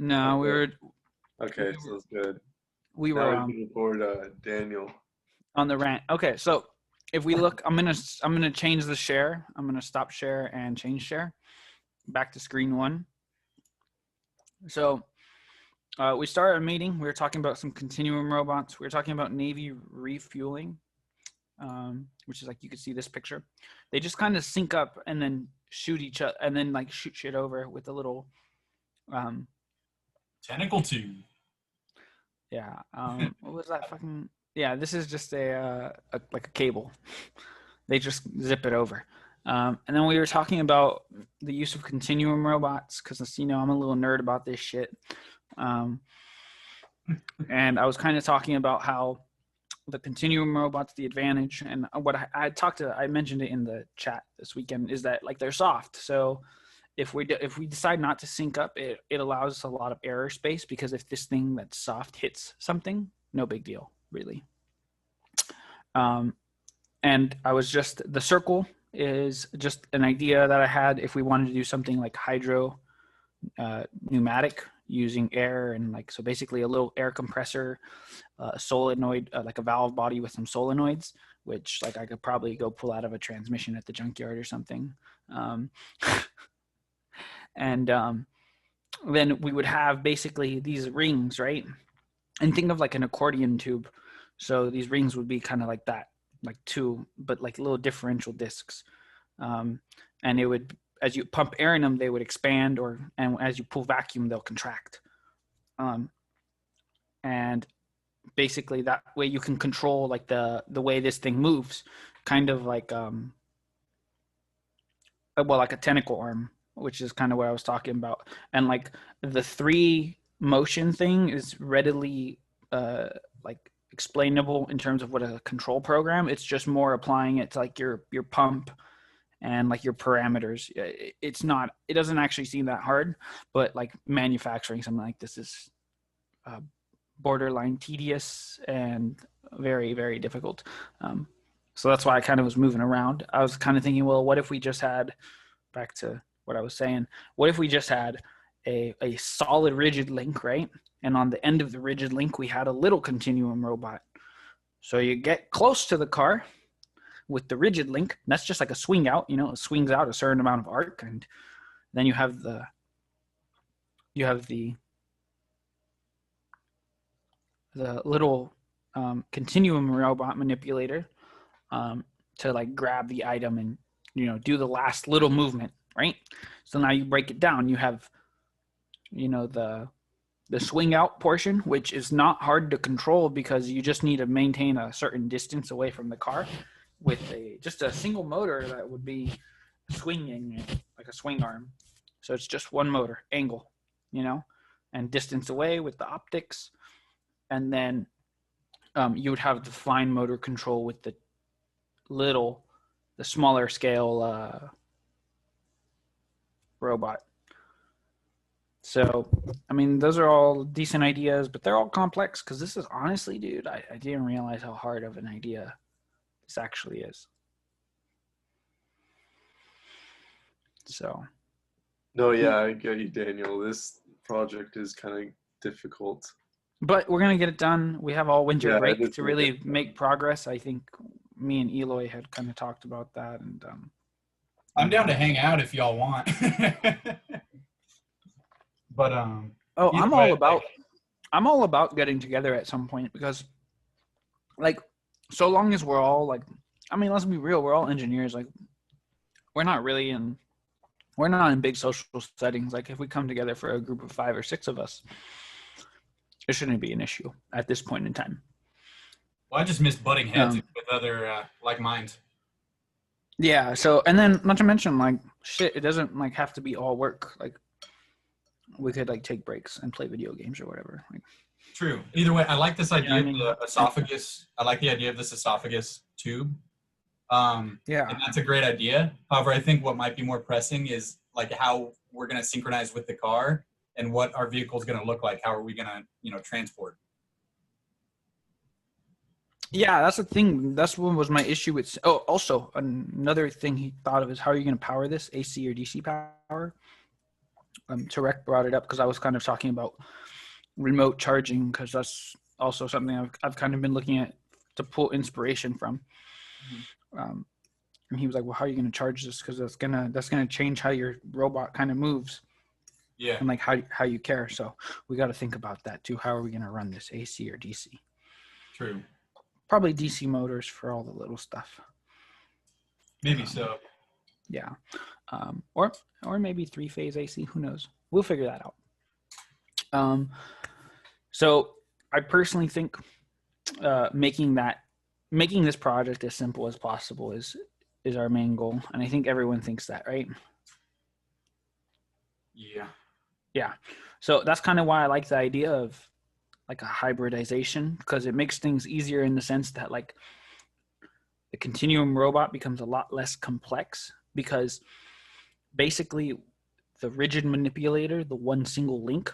No, Okay, sounds good. we Now were we can record Daniel. on the rant. Okay, so if we look, I'm gonna change the share. I'm gonna stop share and change share back to screen one. So we started a meeting. We were talking about some continuum robots. We were talking about Navy refueling, which is like you can see this picture. They just kind of sync up and then shoot each other, and then like shoot shit over with a little tentacle tube. Yeah. What was that fucking? Yeah, this is just a like a cable. They just zip it over. And then we were talking about the use of continuum robots because I'm a little nerd about this shit. And I was kind of talking about how the continuum robots, the advantage, and what I mentioned it in the chat this weekend, is that like they're soft. So if we decide not to sync up, it allows us a lot of error space, because if this thing that's soft hits something, no big deal, really. And the circle is just an idea that I had if we wanted to do something like hydro pneumatic using air, and like, so basically a little air compressor, a solenoid, like a valve body with some solenoids, which like I could probably go pull out of a transmission at the junkyard or something. And then we would have basically these rings, right? And think of like an accordion tube. So these rings would be kind of like that, like two, but like little differential discs. And it would, as you pump air in them, they would expand, and as you pull vacuum, they'll contract. And basically that way you can control like the way this thing moves, kind of like like a tentacle arm, which is kind of what I was talking about. And like the 3 motion thing is readily like explainable in terms of what a control program. It's just more applying it to like your pump and like your parameters. It doesn't actually seem that hard, but like manufacturing something like this is borderline tedious and very, very difficult. So that's why I kind of was moving around. I was kind of thinking, well, what if we just had, back to what I was saying, what if we just had a solid rigid link, right? And on the end of the rigid link, we had a little continuum robot. So you get close to the car with the rigid link. That's just like a swing out, it swings out a certain amount of arc. And then you have the little continuum robot manipulator to like grab the item and, do the last little movement, right? So now you break it down. You have, the swing out portion, which is not hard to control because you just need to maintain a certain distance away from the car with just a single motor that would be swinging like a swing arm. So it's just one motor angle, and distance away with the optics. And then you would have the fine motor control with the smaller scale robot. So, I mean, those are all decent ideas, but they're all complex because this is honestly, dude, I didn't realize how hard of an idea this actually is. So. No, yeah, I get you, Daniel. This project is kind of difficult. But we're going to get it done. We have all winter break to really make progress. I think me and Eloy had kind of talked about that. And I'm down to hang out if y'all want. But I'm all about getting together at some point, because like, so long as we're all like, I mean, let's be real, we're all engineers. Like, we're not in big social settings. Like, if we come together for a group of 5 or 6 of us, it shouldn't be an issue at this point in time. Well, I just miss butting heads with other like minds. Yeah. So, and then not to mention, like, shit, it doesn't like have to be all work. Like, we could like take breaks and play video games or whatever. Like, true. Either way, I like this idea of the esophagus. I like the idea of this esophagus tube. And that's a great idea. However, I think what might be more pressing is like how we're going to synchronize with the car and what our vehicle is going to look like. How are we going to, transport? Yeah, that's the thing. That's what was my issue with. Oh, also another thing he thought of is how are you going to power this, AC or DC power? Tarek brought it up because I was kind of talking about remote charging, because that's also something I've kind of been looking at to pull inspiration from. And he was like, well, how are you going to charge this? Because that's gonna change how your robot kind of moves. Yeah. And like how you care. So we got to think about that too. How are we going to run this, AC or DC? True. Probably DC motors for all the little stuff. Maybe so. Yeah. Or maybe 3-phase AC. Who knows? We'll figure that out. So I personally think making this project as simple as possible is our main goal, and I think everyone thinks that, right? Yeah. So that's kind of why I like the idea of like a hybridization, because it makes things easier in the sense that like the continuum robot becomes a lot less complex, because basically the rigid manipulator, the one single link,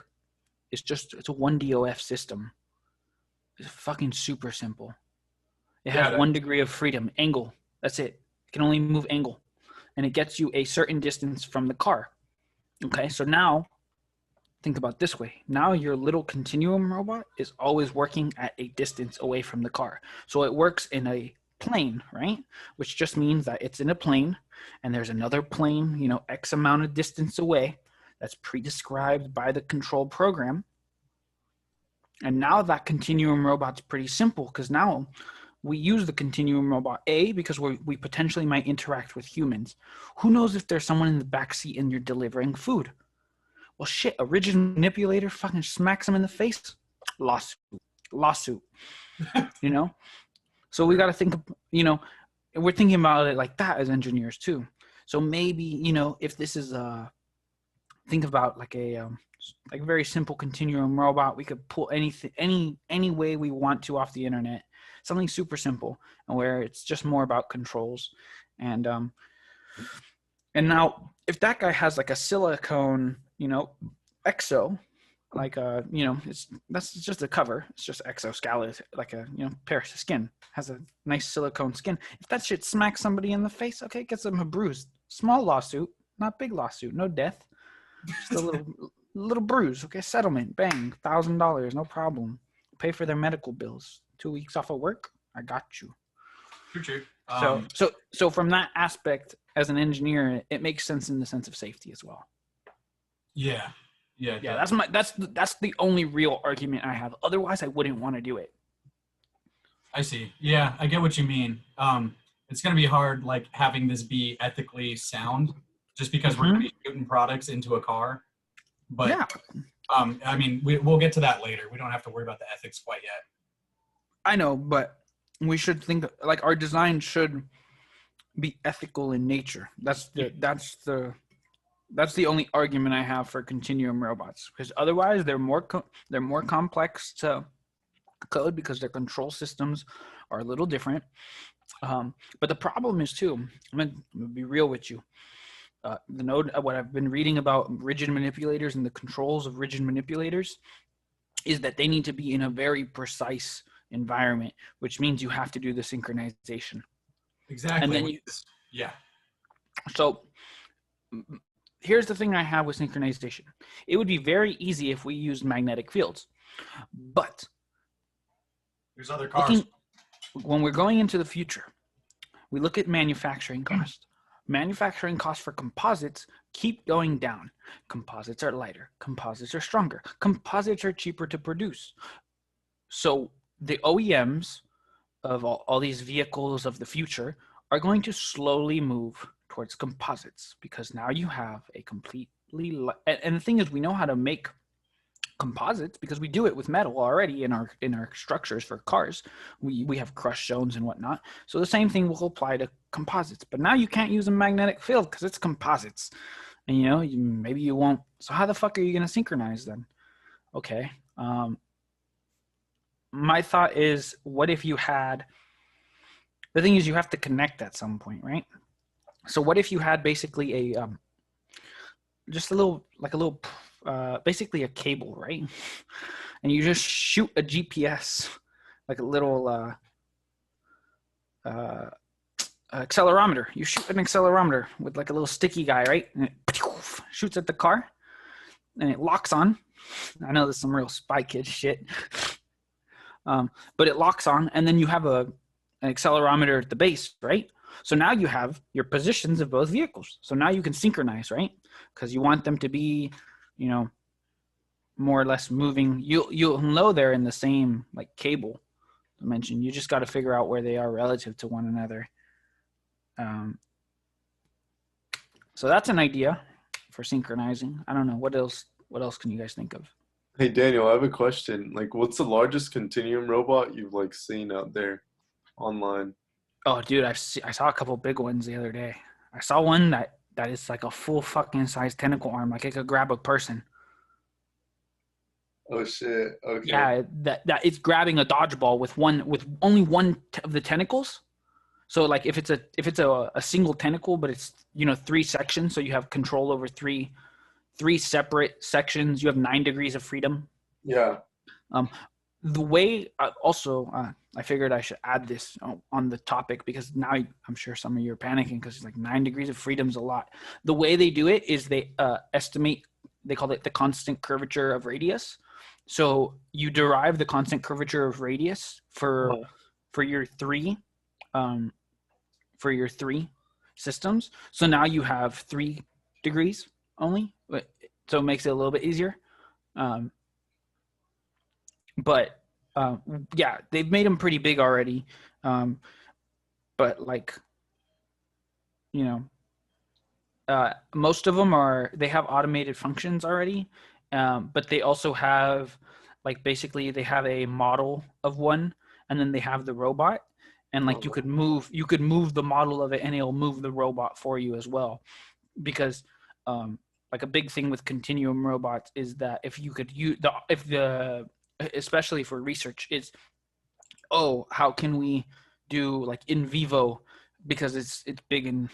it's a one DOF system. It's fucking super simple. It has 1 degree of freedom, angle. That's it. It can only move angle, and it gets you a certain distance from the car. Okay, so now think about it this way. Now your little continuum robot is always working at a distance away from the car. So it works in a plane, right? Which just means that it's in a plane and there's another plane, X amount of distance away that's pre-described by the control program. And now that continuum robot's pretty simple, because now we use the continuum robot A because we potentially might interact with humans. Who knows if there's someone in the backseat and you're delivering food? Well, shit, a rigid manipulator fucking smacks them in the face. Lawsuit. So we got to think, we're thinking about it like that as engineers too. So maybe, if this is think about like a very simple continuum robot, we could pull anything, any way we want to off the internet, something super simple, and where it's just more about controls. And now if that guy has like a silicone, exo, like that's just a cover. It's just exoskeleton, like a pair of skin, has a nice silicone skin. If that shit smacks somebody in the face, okay, it gets them a bruise. Small lawsuit, not big lawsuit, no death, just a little bruise. Okay, settlement, bang, $1,000, no problem. Pay for their medical bills. 2 weeks off of work, I got you. True. So from that aspect, as an engineer, it makes sense in the sense of safety as well. Yeah. That's the only real argument I have. Otherwise, I wouldn't want to do it. I see. Yeah, I get what you mean. It's going to be hard, like having this be ethically sound, just because we're going to be shooting products into a car. But yeah. I mean, we'll get to that later. We don't have to worry about the ethics quite yet. I know, but we should think like our design should be ethical in nature. That's the only argument I have for continuum robots, because otherwise they're more complex to code because their control systems are a little different. But the problem is too, I'm gonna be real with you. What I've been reading about rigid manipulators and the controls of rigid manipulators is that they need to be in a very precise environment, which means you have to do the synchronization. Exactly. And then yeah. So here's the thing I have with synchronization. It would be very easy if we used magnetic fields, but there's other cars. When we're going into the future, we look at manufacturing cost. Manufacturing costs for composites keep going down. Composites are lighter. Composites are stronger. Composites are cheaper to produce. So the OEMs of all these vehicles of the future are going to slowly move towards composites, because now you have a completely and the thing is, we know how to make composites because we do it with metal already in our structures for cars. We have crush zones and whatnot. So the same thing will apply to composites. But now you can't use a magnetic field because it's composites, and maybe you won't. So how the fuck are you going to synchronize then? Okay. My thought is, what if you had? The thing is, you have to connect at some point, right? So what if you had basically a basically a cable, right? And you just shoot a GPS, like a little accelerometer. You shoot an accelerometer with like a little sticky guy, right? And it shoots at the car. and it locks on. I know this is some real Spy Kid shit. But it locks on, and then you have an accelerometer at the base, right? So now you have your positions of both vehicles. So now you can synchronize, right? Because you want them to be, you know, more or less moving. You'll know they're in the same like cable dimension. You just got to figure out where they are relative to one another. So that's an idea for synchronizing. I don't know what else. What else can you guys think of? Hey Daniel, I have a question. Like, what's the largest Continuum robot you've like seen out there online? Oh, dude, I saw a couple big ones the other day. I saw one that is like a full fucking size tentacle arm, like it could grab a person. Oh shit! Okay. Yeah, that it's grabbing a dodgeball with only one of the tentacles. So like if it's a single tentacle, but it's, you know, 3 sections, so you have control over three separate sections. You have 9 degrees of freedom. Yeah. The way I figured I should add this on the topic, because now I'm sure some of you are panicking because it's like 9 degrees of freedom is a lot. The way they do it is they estimate, they call it the constant curvature of radius. So you derive the constant curvature of radius for your three systems. So now you have 3 degrees only, so it makes it a little bit easier. But yeah, they've made them pretty big already. But like, you know, most of them they have automated functions already. But they also have, like, basically they have a model of one, and then they have the robot, and like you could move the model of it, and it'll move the robot for you as well. Because like a big thing with Continuum robots is that if you could use especially for research, is how can we do like in vivo, because it's big in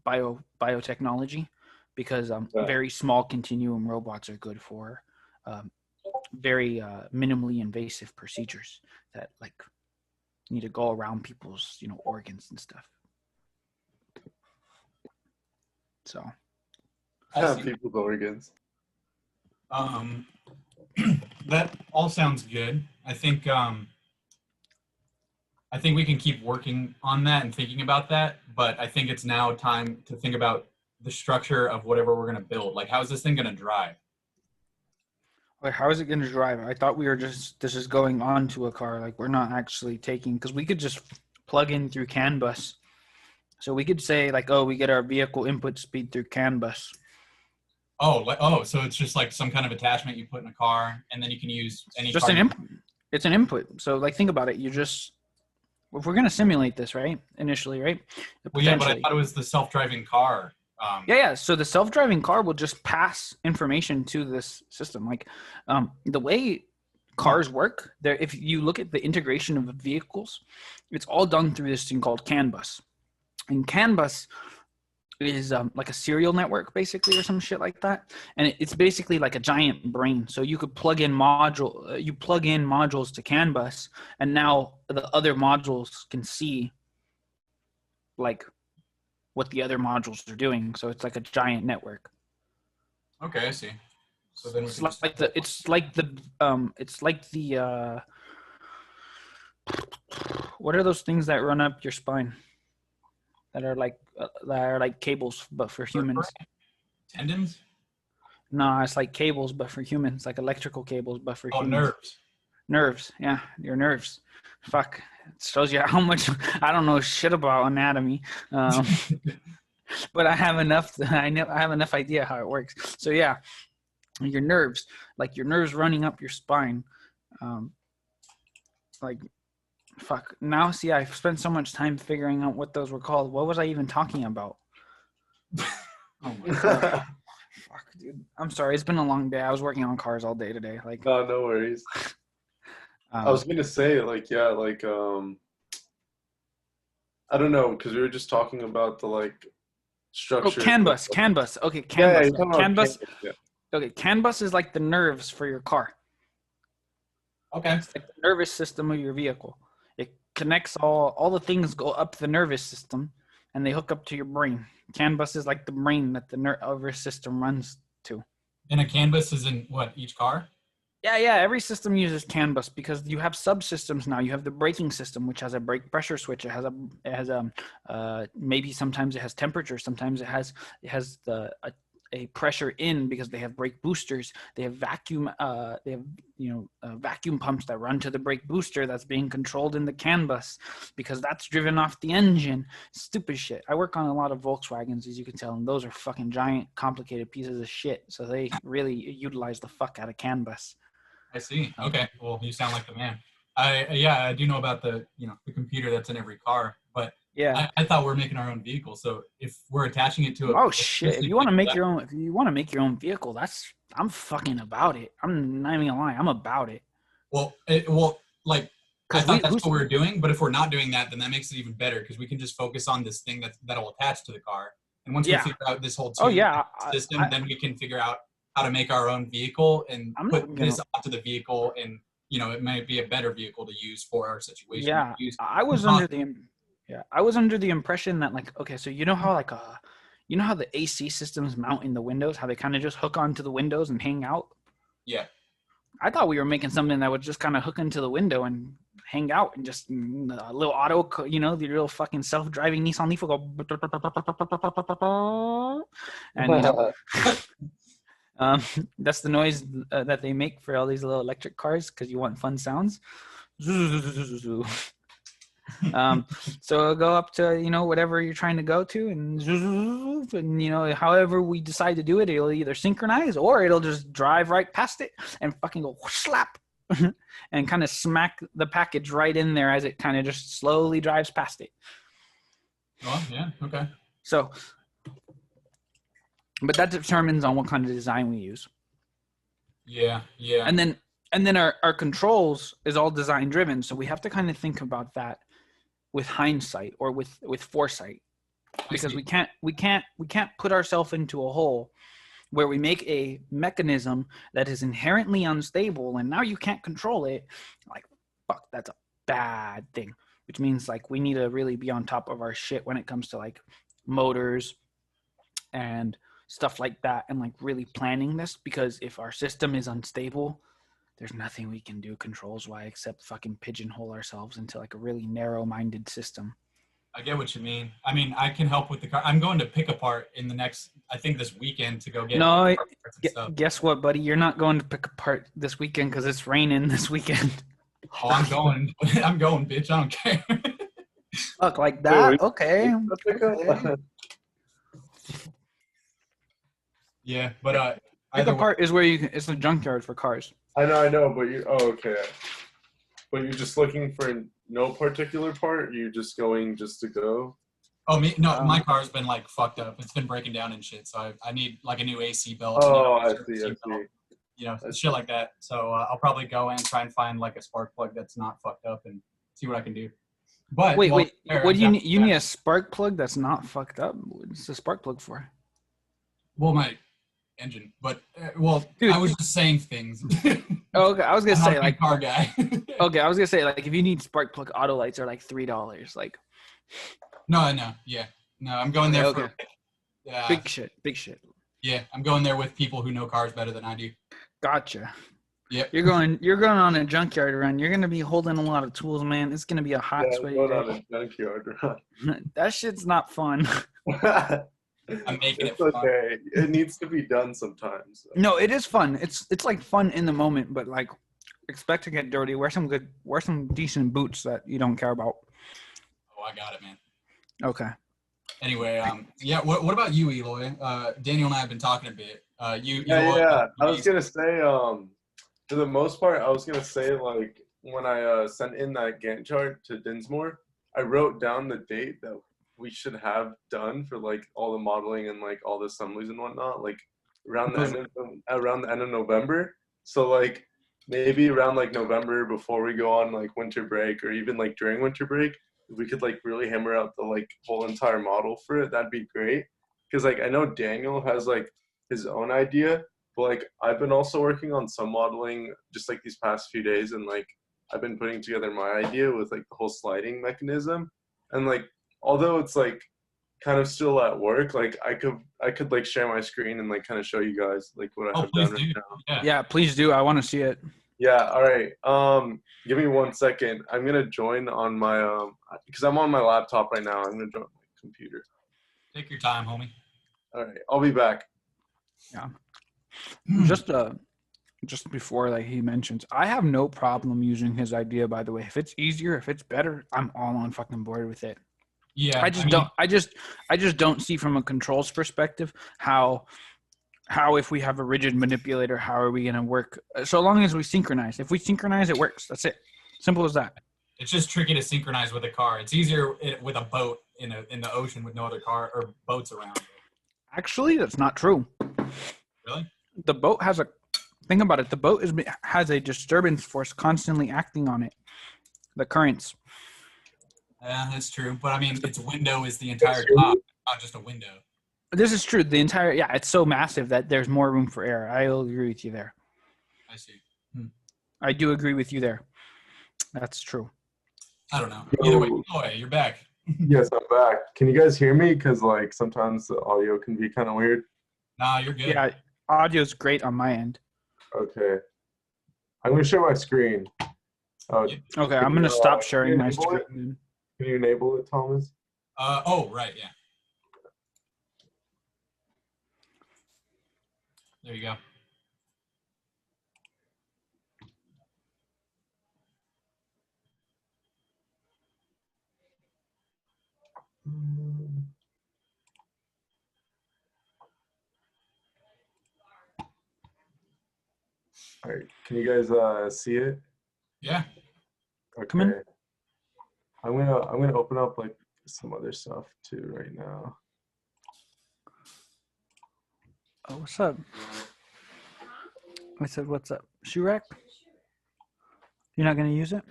biotechnology, because very small Continuum robots are good for very minimally invasive procedures that like need to go around people's, you know, organs and stuff. So people's organs. That all sounds good. I think we can keep working on that and thinking about that, but I think it's now time to think about the structure of whatever we're going to build. Like, how is this thing going to drive? Wait, how is it going to drive? I thought this is going on to a car. Like, we're not actually taking, because we could just plug in through CAN bus. So we could say like, we get our vehicle input speed through CAN bus. So it's just like some kind of attachment you put in a car, and then you can use any. Just it's an input. So like, think about it. If we're going to simulate this, right? Initially, right? Well, yeah, but I thought it was the self-driving car. Yeah. So the self-driving car will just pass information to this system. Like the way cars work, if you look at the integration of vehicles, it's all done through this thing called CAN bus. And CAN bus is like a serial network, basically, or some shit like that. And it's basically like a giant brain. So you could plug in modules to CAN bus, and now the other modules can see like what the other modules are doing. So it's like a giant network. Okay, I see. So then it's like the what are those things that run up your spine that are like cables but for humans? Tendons? No, it's like cables but for humans, like electrical cables but for humans. Nerves, yeah, your nerves. Fuck, it shows you how much I don't know shit about anatomy, but I have enough. I have enough idea how it works. So yeah, your nerves running up your spine, like fuck. Now see, I've spent so much time figuring out what those were called. What was I even talking about? Oh my god. Fuck, dude. I'm sorry. It's been a long day. I was working on cars all day today. Like, no worries. I was gonna say, like, yeah, like, I don't know, because we were just talking about the like structure. Oh, CAN bus. Okay, CAN bus. CAN bus. Yeah. Okay, CAN bus is like the nerves for your car. Okay. It's like the nervous system of your vehicle. It connects all the things go up the nervous system, and they hook up to your brain. CAN bus is like the brain that the nervous system runs to. And a CAN bus is in what, each car? Yeah. Every system uses CAN bus because you have subsystems now. You have the braking system, which has a brake pressure switch. It has maybe sometimes it has temperature. Sometimes it has a pressure in because they have brake boosters. They have vacuum vacuum pumps that run to the brake booster that's being controlled in the CAN bus because that's driven off the engine. Stupid shit. I work on a lot of Volkswagens, as you can tell, and those are fucking giant, complicated pieces of shit. So they really utilize the fuck out of CAN bus. I see. Okay. Well, you sound like the man. I do know about the computer that's in every car, but yeah, I thought we're making our own vehicle. So if we're attaching it to if you want to make your own vehicle, I'm fucking about it. I'm not even gonna lie, I'm about it. Well, I thought that's what we were doing, but if we're not doing that, then that makes it even better because we can just focus on this thing that'll attach to the car. And once we figure out this whole system, then we can figure out how to make our own vehicle and put this onto the vehicle, and it might be a better vehicle to use for our situation. Yeah, I was under the impression that so you know how the AC systems mount in the windows, how they kind of just hook onto the windows and hang out. Yeah, I thought we were making something that would just kind of hook into the window and hang out, and just a little auto, the real fucking self-driving Nissan Leaf will go, and that's the noise that they make for all these little electric cars because you want fun sounds. So it'll go up to whatever you're trying to go to, and however we decide to do it, it'll either synchronize or it'll just drive right past it and fucking go slap and kind of smack the package right in there as it kind of just slowly drives past it. Oh yeah, okay. So, but that determines on what kind of design we use. Yeah. And then our controls is all design driven, so we have to kind of think about that with hindsight or with foresight, because we can't put ourselves into a hole where we make a mechanism that is inherently unstable and now you can't control it. Like, fuck, that's a bad thing, which means we need to really be on top of our shit when it comes to motors and stuff like that, and really planning this, because if our system is unstable, there's nothing we can do controls wise except fucking pigeonhole ourselves into a really narrow-minded system. I get what you mean. I mean, I can help with the car. I'm going to pick apart in the next, I think this weekend, to go get no guess what, buddy, you're not going to pick apart this weekend because it's raining this weekend. Oh, I'm going bitch, I don't care. Fuck, like that? Okay. Yeah, but pick apart is where it's a junkyard for cars. I know, but okay. But you're just looking for no particular part? You're just going just to go? Oh, my car's been fucked up. It's been breaking down and shit, so I need a new AC belt. Oh, I see. Shit like that. So I'll probably go and try and find a spark plug that's not fucked up and see what I can do. But wait, what do you need? You need a spark plug that's not fucked up? What's the spark plug for? Well, my engine, but dude, I was just saying things. Okay, I was gonna say car guy. Okay, I was gonna say if you need spark plug, auto lights are $3. No, I'm going there for big shit. Yeah, I'm going there with people who know cars better than I do. Gotcha. Yeah, you're going on a junkyard run. You're gonna be holding a lot of tools, man. It's gonna be a hot sweaty day. On a junkyard run. That shit's not fun. I'm making it fun. Okay. It needs to be done sometimes. So. No, it is fun. It's fun in the moment, but expect to get dirty. Wear some decent boots that you don't care about. Oh, I got it, man. Okay. Anyway, what about you, Eloy? Daniel and I have been talking a bit. I was gonna say, for the most part, I was gonna say when I sent in that Gantt chart to Dinsmore, I wrote down the date that we should have done for all the modeling and all the assemblies and whatnot, around the end of November. So maybe around November, before we go on winter break, or even during winter break, if we could really hammer out the whole entire model for it, that'd be great. Because I know Daniel has his own idea, but I've been also working on some modeling just these past few days, and I've been putting together my idea with the whole sliding mechanism, and although it's kind of still at work, like I could like share my screen and like kind of show you guys like what I have done right now. Yeah, please do. I want to see it. Yeah, all right. Give me 1 second. I'm gonna join on my because I'm on my laptop right now. I'm gonna join my computer. Take your time, homie. All right, I'll be back. Yeah. Just before like he mentions, I have no problem using his idea, by the way. If it's easier, if it's better, I'm all on fucking board with it. Yeah. I just don't see from a controls perspective how if we have a rigid manipulator, how are we going to work? So long as we synchronize. If we synchronize, it works. That's it. Simple as that. It's just tricky to synchronize with a car. It's easier with a boat in the ocean with no other car or boats around. Actually, that's not true. Really? The boat has think about it. The boat has a disturbance force constantly acting on it. The currents. Yeah, that's true. But I mean, its window is the entire top, not just a window. This is true. The entire, it's so massive that there's more room for error. I'll agree with you there. I see. I do agree with you there. That's true. I don't know. Either way, you're back. Yes, I'm back. Can you guys hear me? Because like sometimes the audio can be kind of weird. Nah, you're good. Yeah, audio's great on my end. Okay. I'm going to share my screen. Okay, I'm going to stop sharing my screen. Can you enable it, Thomas? Right, yeah. There you go. All right. Can you guys see it? Yeah. Okay. Come in. I'm gonna open up like some other stuff too right now. Oh, what's up? I said, what's up? Shoe rack? You're not gonna use it?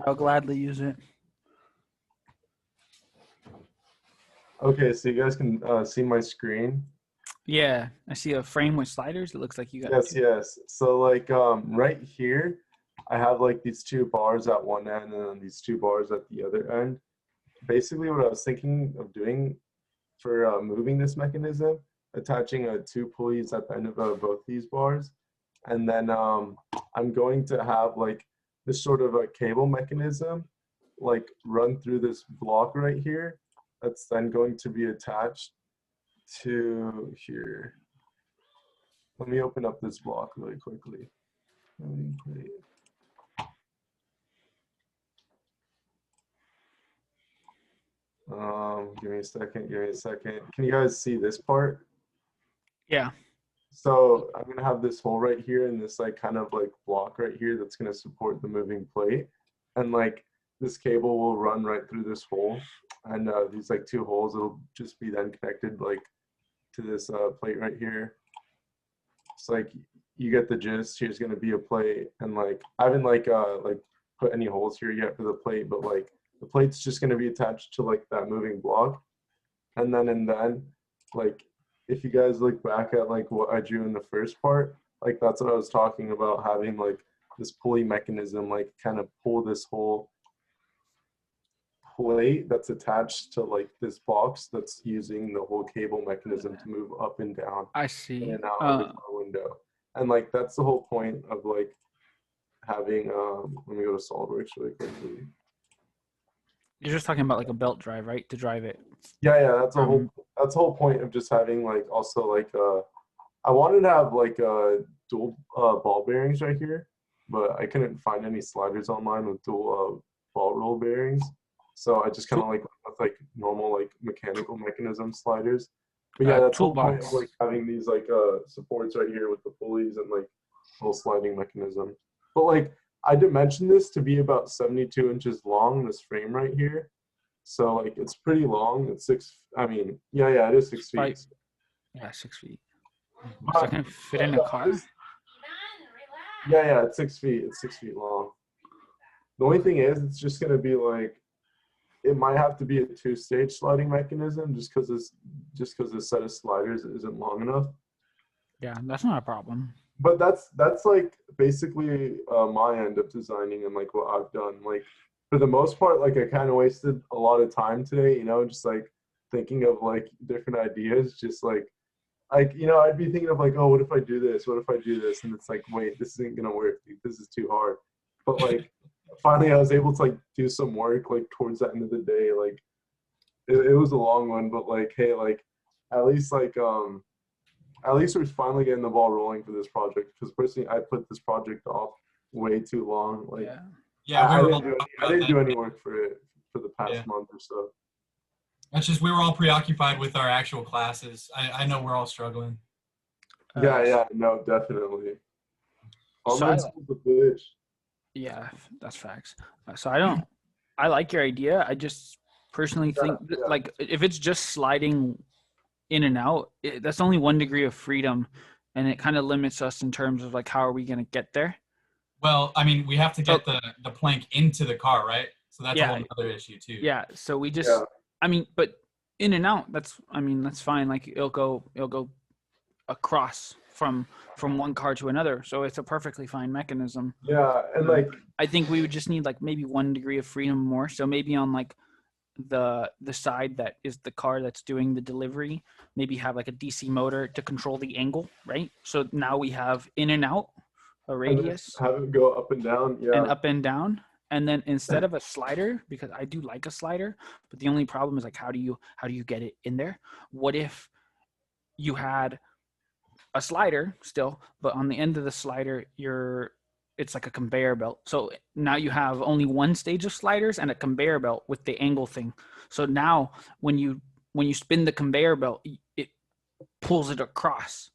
I'll gladly use it. Okay, so you guys can see my screen. Yeah, I see a frame with sliders. It looks like you got. Yes. So like right here, I have like these two bars at one end and then these two bars at the other end. Basically, what I was thinking of doing for moving this mechanism, attaching two pulleys at the end of both these bars, and then I'm going to have like this sort of a cable mechanism, like run through this block right here. That's then going to be attached to here. Let me open up this block really quickly. Give me a second. Can you guys see this part? Yeah. So I'm gonna have this hole right here and this like kind of like block right here that's gonna support the moving plate. And like this cable will run right through this hole. And these like two holes, it'll just be then connected like to this plate right here. It's like you get the gist. Here's gonna be a plate, and like I haven't like put any holes here yet for the plate, but like the plate's just gonna be attached to like that moving block. And then like if you guys look back at like what I drew in the first part, like that's what I was talking about, having like this pulley mechanism like kind of pull this whole plate that's attached to like this box that's using the whole cable mechanism to move up and down. I see. In and out of the window. And like that's the whole point of like having let me go to SolidWorks really quickly. You're just talking about like a belt drive, right? To drive it. Yeah, that's the whole point of just having like also like I wanted to have like dual ball bearings right here, but I couldn't find any sliders online with dual ball roll bearings. So I just kind of like with like normal like mechanical mechanism sliders. But yeah, that's the whole point of like having these like supports right here with the pulleys and like little sliding mechanism. But like I dimensioned this to be about 72 inches long, this frame right here. So like it's pretty long. It's it is 6 feet. Yeah, 6 feet. So I can fit in a car? Yeah, it's 6 feet. It's 6 feet long. The only thing is it's just gonna be like it might have to be a two-stage sliding mechanism just because the set of sliders isn't long enough. Yeah, that's not a problem. But that's like basically my end of designing and like what I've done. Like for the most part, like I kind of wasted a lot of time today, just like thinking of like different ideas, just like you know, I'd be thinking of like, oh, what if I do this? What if I do this? And it's like, wait, this isn't gonna work. This is too hard. But like, finally, I was able to like do some work like towards the end of the day. Like, it was a long one, but like, hey, like, at least we're finally getting the ball rolling for this project. Because personally, I put this project off way too long. Like, I didn't do any work for it for the past month or so. That's just, we were all preoccupied with our actual classes. I know we're all struggling. Yeah, no, definitely. Online school's a bitch. Yeah, that's facts. So I like your idea. I just personally think like if it's just sliding in and out, that's only 1 degree of freedom, and it kind of limits us in terms of like how are we going to get there? Well, I mean, we have to get the plank into the car, right? So that's a whole other issue too. Yeah. So we just, I mean, but in and out, that's fine. Like it'll go across from one car to another. So it's a perfectly fine mechanism. Yeah. And like, I think we would just need like maybe 1 degree of freedom more. So maybe on like the side that is the car that's doing the delivery, maybe have like a DC motor to control the angle, right? So now we have in and out, a radius. Have it go up and down. Yeah. And up and down. And then instead of a slider, because I do like a slider, but the only problem is like how do you get it in there? What if you had a slider still, but on the end of the slider it's like a conveyor belt. So now you have only one stage of sliders and a conveyor belt with the angle thing. So now when you spin the conveyor belt, it pulls it across.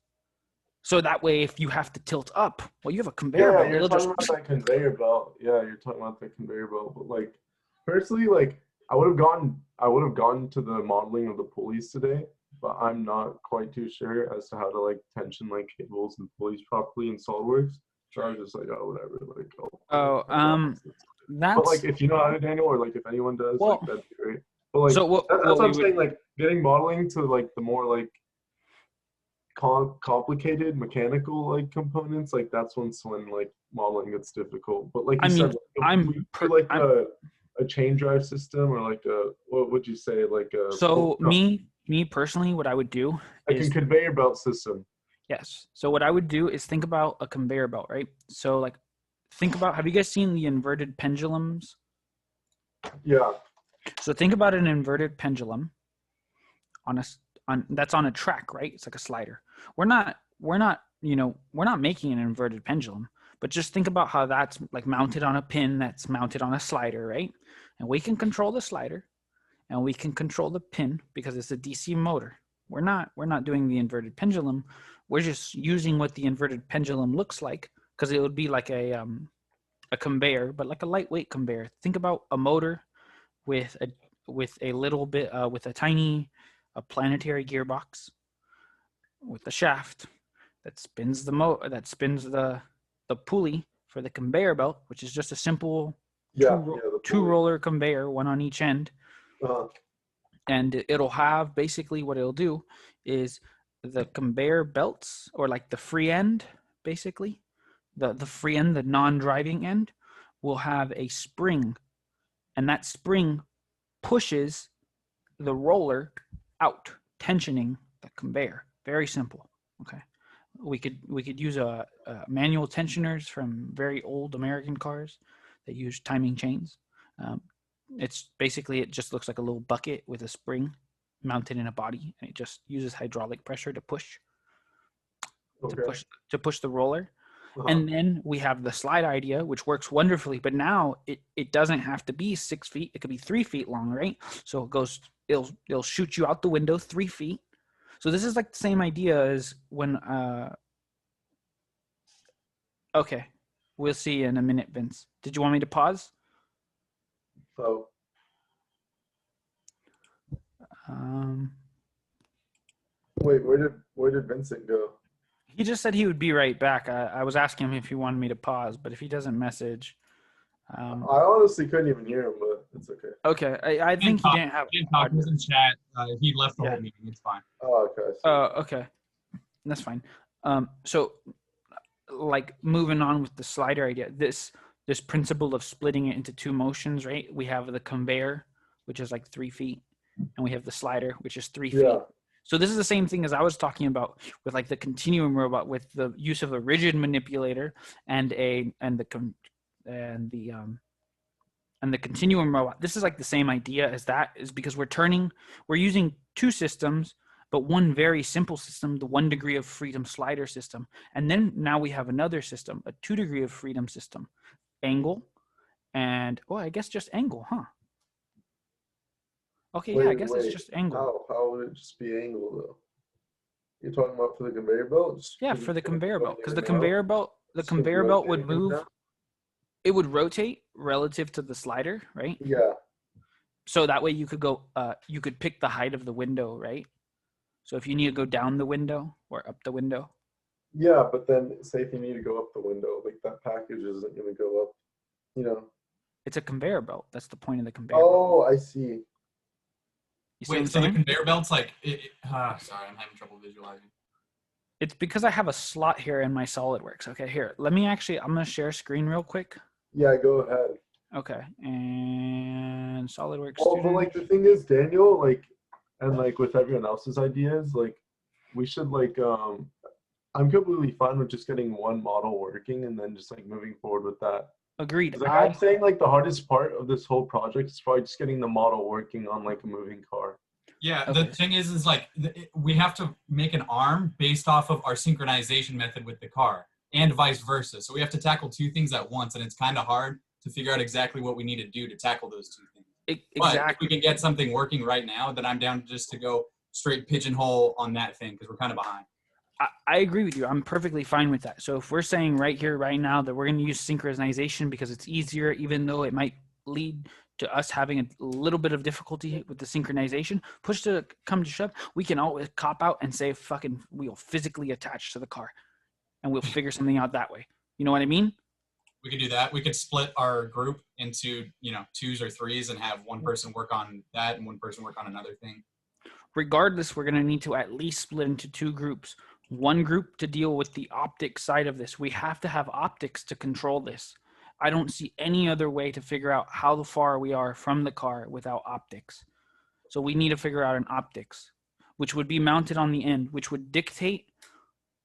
So that way, if you have to tilt up, well, you have a conveyor belt. You're talking about that conveyor belt. Yeah, you're talking about the conveyor belt. But like, personally, like, I would have gone to the modeling of the pulleys today, but I'm not quite too sure as to how to like tension like cables and pulleys properly in SolidWorks. So I was just like, oh, whatever. Like, that's. But like, if you know how to, Daniel, or like if anyone does, like that'd be great. But like, so that's what I'm saying. Like, getting modeling to like the more like complicated mechanical like components, like that's when like modeling gets difficult. But like you said, like, a chain drive system or like what would you say, like a me personally, what I would do is a conveyor belt system. Yes. So what I would do is think about a conveyor belt, right? So like think about, have you guys seen the inverted pendulums? Yeah. So think about an inverted pendulum that's on a track, right? It's like a slider. We're not making an inverted pendulum, but just think about how that's like mounted on a pin that's mounted on a slider, right? And we can control the slider and we can control the pin because it's a DC motor. We're not doing the inverted pendulum. We're just using what the inverted pendulum looks like, because it would be like a conveyor, but like a lightweight conveyor. Think about a motor with a little bit with a tiny planetary gearbox with a shaft that spins the pulley for the conveyor belt, which is just a simple two roller conveyor, one on each end. And it'll have, basically what it'll do is the conveyor belts, or like the free end, basically the free end, the non-driving end, will have a spring, and that spring pushes the roller out, tensioning the conveyor. Very simple. Okay. We could use a manual tensioners from very old American cars that use timing chains. It's basically, it just looks like a little bucket with a spring mounted in a body, and it just uses hydraulic pressure to push the roller. And then we have the slide idea, which works wonderfully, but now it doesn't have to be 6 feet. It could be 3 feet long, right? So it'll shoot you out the window 3 feet. So this is like the same idea as when, okay, we'll see you in a minute, Vince. Did you want me to pause? Oh. Wait, where did Vincent go? He just said he would be right back. I was asking him if he wanted me to pause, but if he doesn't message, I honestly couldn't even hear him, but it's okay. Okay, I think he didn't have. He didn't talk. He was in chat. He left the whole meeting. It's fine. Oh, okay. Okay, that's fine. So, like moving on with the slider idea, this principle of splitting it into two motions, right? We have the conveyor, which is like 3 feet, and we have the slider, which is 3 feet. So this is the same thing as I was talking about with like the continuum robot, with the use of a rigid manipulator and the continuum robot. This is like the same idea as that, is because we're using two systems, but one very simple system, the 1 degree of freedom slider system. And then now we have another system, a 2 degree of freedom system, angle, and I guess just angle, huh? Okay, yeah, I guess it's just angle. How would it just be angle though? You're talking about for the conveyor belt? Yeah, for the conveyor belt, because the conveyor belt would move. It would rotate relative to the slider, right? Yeah. So that way you could go, you could pick the height of the window, right? So if you need to go down the window or up the window. Yeah, but then say if you need to go up the window, like that package isn't going to go up, you know. It's a conveyor belt. That's the point of the conveyor belt. Oh, I see. Wait, so the conveyor belt's like, sorry, I'm having trouble visualizing. It's because I have a slot here in my SolidWorks. Okay, here, I'm going to share screen real quick. Yeah, go ahead. Okay, and SolidWorks. Well, but like the thing is, Daniel, like, and like with everyone else's ideas, like we should like, I'm completely fine with just getting one model working and then just like moving forward with that. Agreed. Like, I'm saying like the hardest part of this whole project is probably just getting the model working on like a moving car. Yeah, okay. The thing is like we have to make an arm based off of our synchronization method with the car and vice versa. So we have to tackle two things at once, and it's kind of hard to figure out exactly what we need to do to tackle those two things. Exactly. But if we can get something working right now, then I'm down just to go straight pigeonhole on that thing because we're kind of behind. I agree with you. I'm perfectly fine with that. So if we're saying right here, right now, that we're going to use synchronization because it's easier, even though it might lead to us having a little bit of difficulty with the synchronization, push to come to shove, we can always cop out and say, fucking, we'll physically attach to the car and we'll figure something out that way. You know what I mean? We could do that. We could split our group into, 2s or 3s and have one person work on that and one person work on another thing. Regardless, we're going to need to at least split into 2 groups. One group to deal with the optics side of this. We have to have optics to control this. I don't see any other way to figure out how far we are from the car without optics. So we need to figure out an optics, which would be mounted on the end, which would dictate.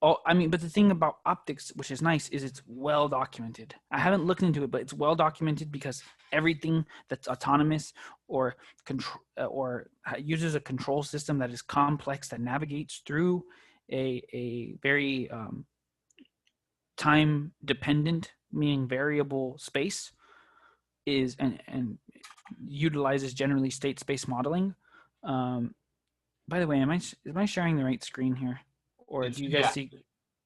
But the thing about optics, which is nice, is it's well documented. I haven't looked into it, but it's well documented because everything that's autonomous or uses a control system that is complex, that navigates through a very time dependent, meaning variable space, is and utilizes generally state space modeling. By the way, am I sharing the right screen here, or do you guys see?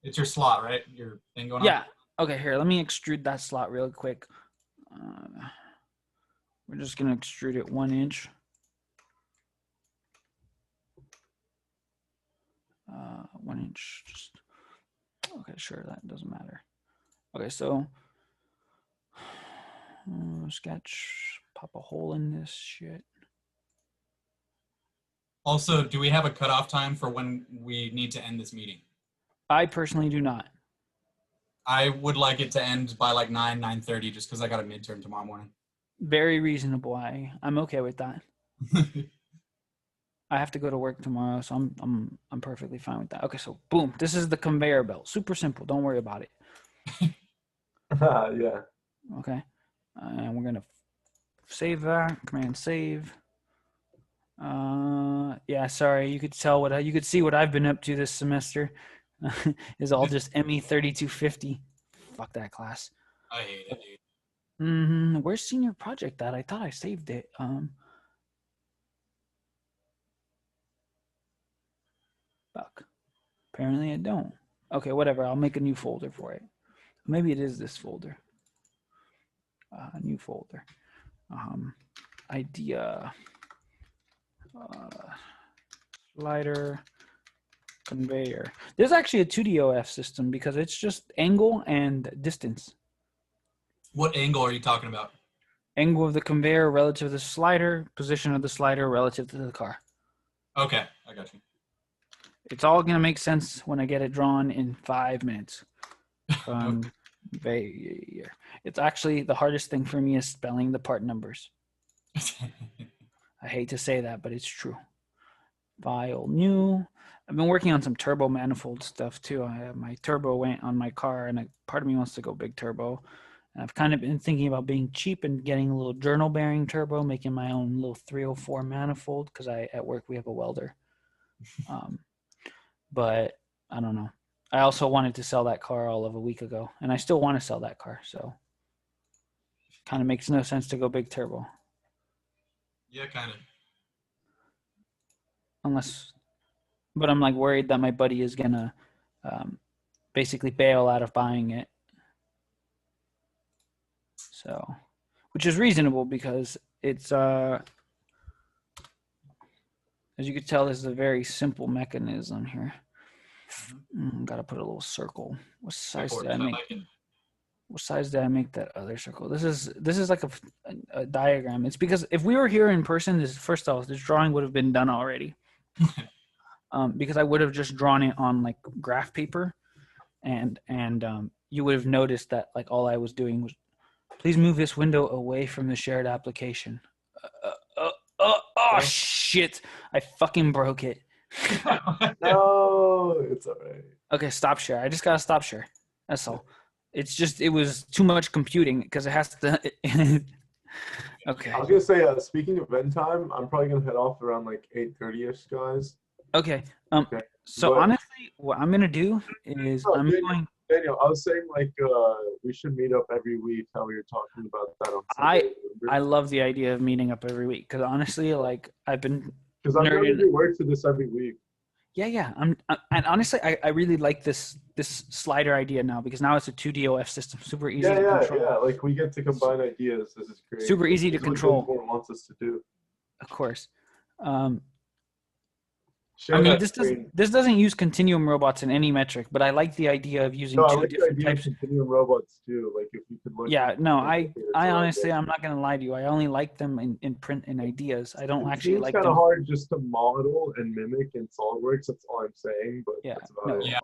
It's your slot, right? Your thing going on. Yeah. Okay. Here, let me extrude that slot real quick. We're just gonna extrude it 1 inch. 1 inch, just okay, sure, that doesn't matter. Okay, so sketch, pop a hole in this shit. Also, do we have a cutoff time for when we need to end this meeting? I personally do not. I would like it to end by like 9:30 just because I got a midterm tomorrow morning. Very reasonable. I'm okay with that. I have to go to work tomorrow, so I'm perfectly fine with that. Okay, so boom, this is the conveyor belt. Super simple. Don't worry about it. Yeah. Okay, and we're gonna save that. Command save. Yeah, sorry. You could see what I've been up to this semester. Is all just ME 3250. Fuck that class. I hate it, dude. Where's senior project at? I thought I saved it. Fuck. Apparently I don't. Okay, whatever. I'll make a new folder for it. Maybe it is this folder. New folder. Idea. Slider. Conveyor. There's actually a 2DOF system because it's just angle and distance. What angle are you talking about? Angle of the conveyor relative to the slider, position of the slider relative to the car. Okay, I got you. It's all going to make sense when I get it drawn in 5 minutes. It's actually the hardest thing for me is spelling the part numbers. I hate to say that, but it's true. File new. I've been working on some turbo manifold stuff too. I have my turbo went on my car, and part of me wants to go big turbo. And I've kind of been thinking about being cheap and getting a little journal bearing turbo, making my own little 304 manifold because at work we have a welder. But I don't know. I also wanted to sell that car all of a week ago, and I still want to sell that car. So kind of makes no sense to go big turbo. Yeah, kind of. But I'm like worried that my buddy is gonna basically bail out of buying it. So, which is reasonable because it's as you can tell, this is a very simple mechanism here. Gotta put a little circle. What size did I make? What size did I make that other circle? This is like a diagram. It's because if we were here in person, first off, this drawing would have been done already. Because I would have just drawn it on like graph paper, and you would have noticed that like all I was doing was, please move this window away from the shared application. Oh shit! I fucking broke it. No, it's alright. Okay, stop share. I just gotta stop share. That's all. It's just it was too much computing because it has to. Okay. I was gonna say, speaking of end time, I'm probably gonna head off around like 8:30ish, guys. Okay. So honestly, what I'm gonna do is Daniel, I was saying like we should meet up every week. How we were talking about that on Sunday. I love the idea of meeting up every week because honestly, like I've been because I'm gonna do work for this every week. Yeah. And honestly, I really like this slider idea now because now it's a 2DOF system, super easy to control. Yeah, like we get to combine ideas. This is great. Super easy to control. What wants us to do. Of course. I mean, this doesn't use continuum robots in any metric, but I like the idea of using two different types of continuum robots too. Like if you could look. Yeah, no, I honestly, I'm not gonna lie to you. I only like them in print and ideas. I don't actually like them. It's kind of hard just to model and mimic in SolidWorks. That's all I'm saying. But yeah,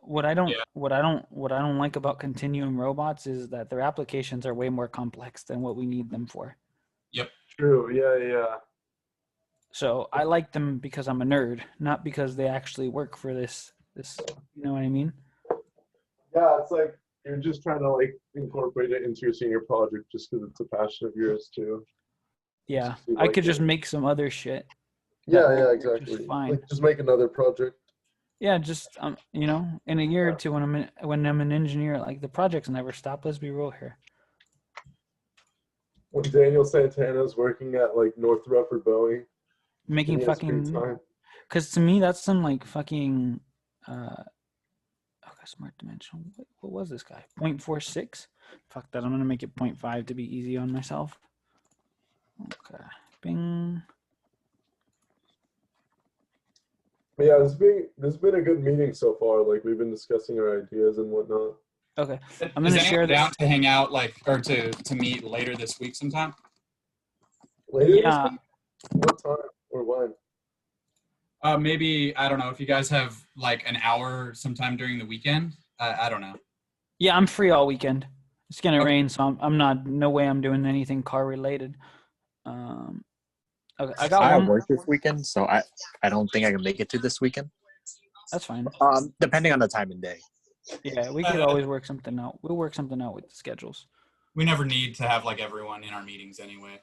what I don't like about continuum robots is that their applications are way more complex than what we need them for. Yep. True. Yeah. So I like them because I'm a nerd, not because they actually work for this. You know what I mean? Yeah, it's like you're just trying to like incorporate it into your senior project just because it's a passion of yours too. Yeah, I could just make some other shit. Yeah, exactly. Fine. Like just make another project. Yeah, just in a year or two when I'm an engineer, like the projects never stop. Let's be real here. When Daniel Santana's working at like Northrop or Boeing. Making fucking, because to me that's some like fucking smart dimension. What was this guy? 0.46. Fuck that. I'm gonna make it 0.5 to be easy on myself. Okay. Bing. But yeah, this has been a good meeting so far. Like we've been discussing our ideas and whatnot. Okay. I'm gonna share this. Down to hang out to meet later this week sometime. Later this week? What time or when? Maybe, I don't know, if you guys have like an hour sometime during the weekend. I don't know. Yeah, I'm free all weekend. It's gonna rain, so I'm not. No way I'm doing anything car related. Okay, I work this weekend, so I don't think I can make it to this weekend. That's fine. Depending on the time and day. Yeah, we could always work something out. We'll work something out with the schedules. We never need to have like everyone in our meetings anyway.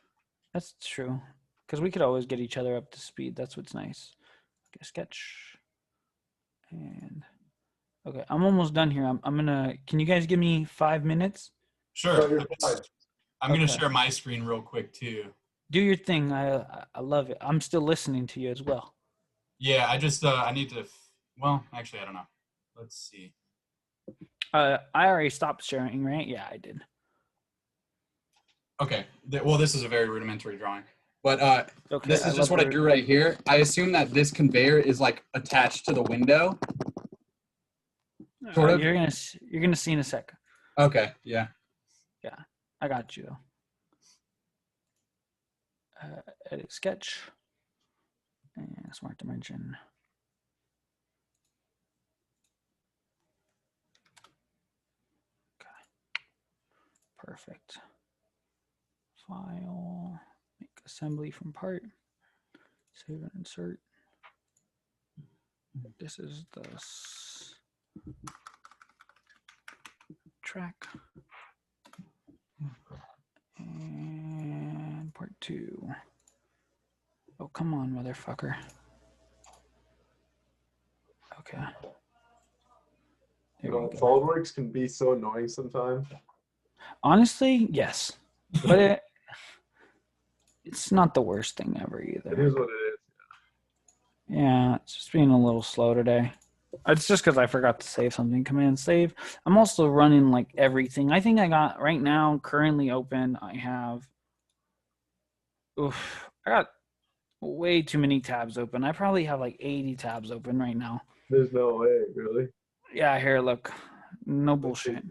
That's true, because we could always get each other up to speed. That's what's nice. Okay, sketch. And okay, I'm almost done here. I'm gonna. Can you guys give me 5 minutes? Sure. I'm gonna share my screen real quick too. Do your thing. I love it. I'm still listening to you as well. Yeah, I just I need to. Well, actually, I don't know. Let's see. I already stopped sharing, right? Yeah, I did. Okay. Well, this is a very rudimentary drawing, but okay, this is just what I drew right here. I assume that this conveyor is like attached to the window. Sort of. You're gonna see in a sec. Okay. Yeah. Yeah, I got you. Edit sketch and smart dimension. Okay. Perfect. File, make assembly from part. Save and insert. This is the track. And part 2. Oh, come on, motherfucker. Okay. There we go. SolidWorks can be so annoying sometimes. Honestly, yes. But it's not the worst thing ever either. It is what it is. Yeah, it's just being a little slow today. It's just because I forgot to save something. Command save. I'm also running like everything. I think I got right now currently open. I have. I got way too many tabs open. I probably have like 80 tabs open right now. There's no way, really. Yeah, here, look. No bullshit.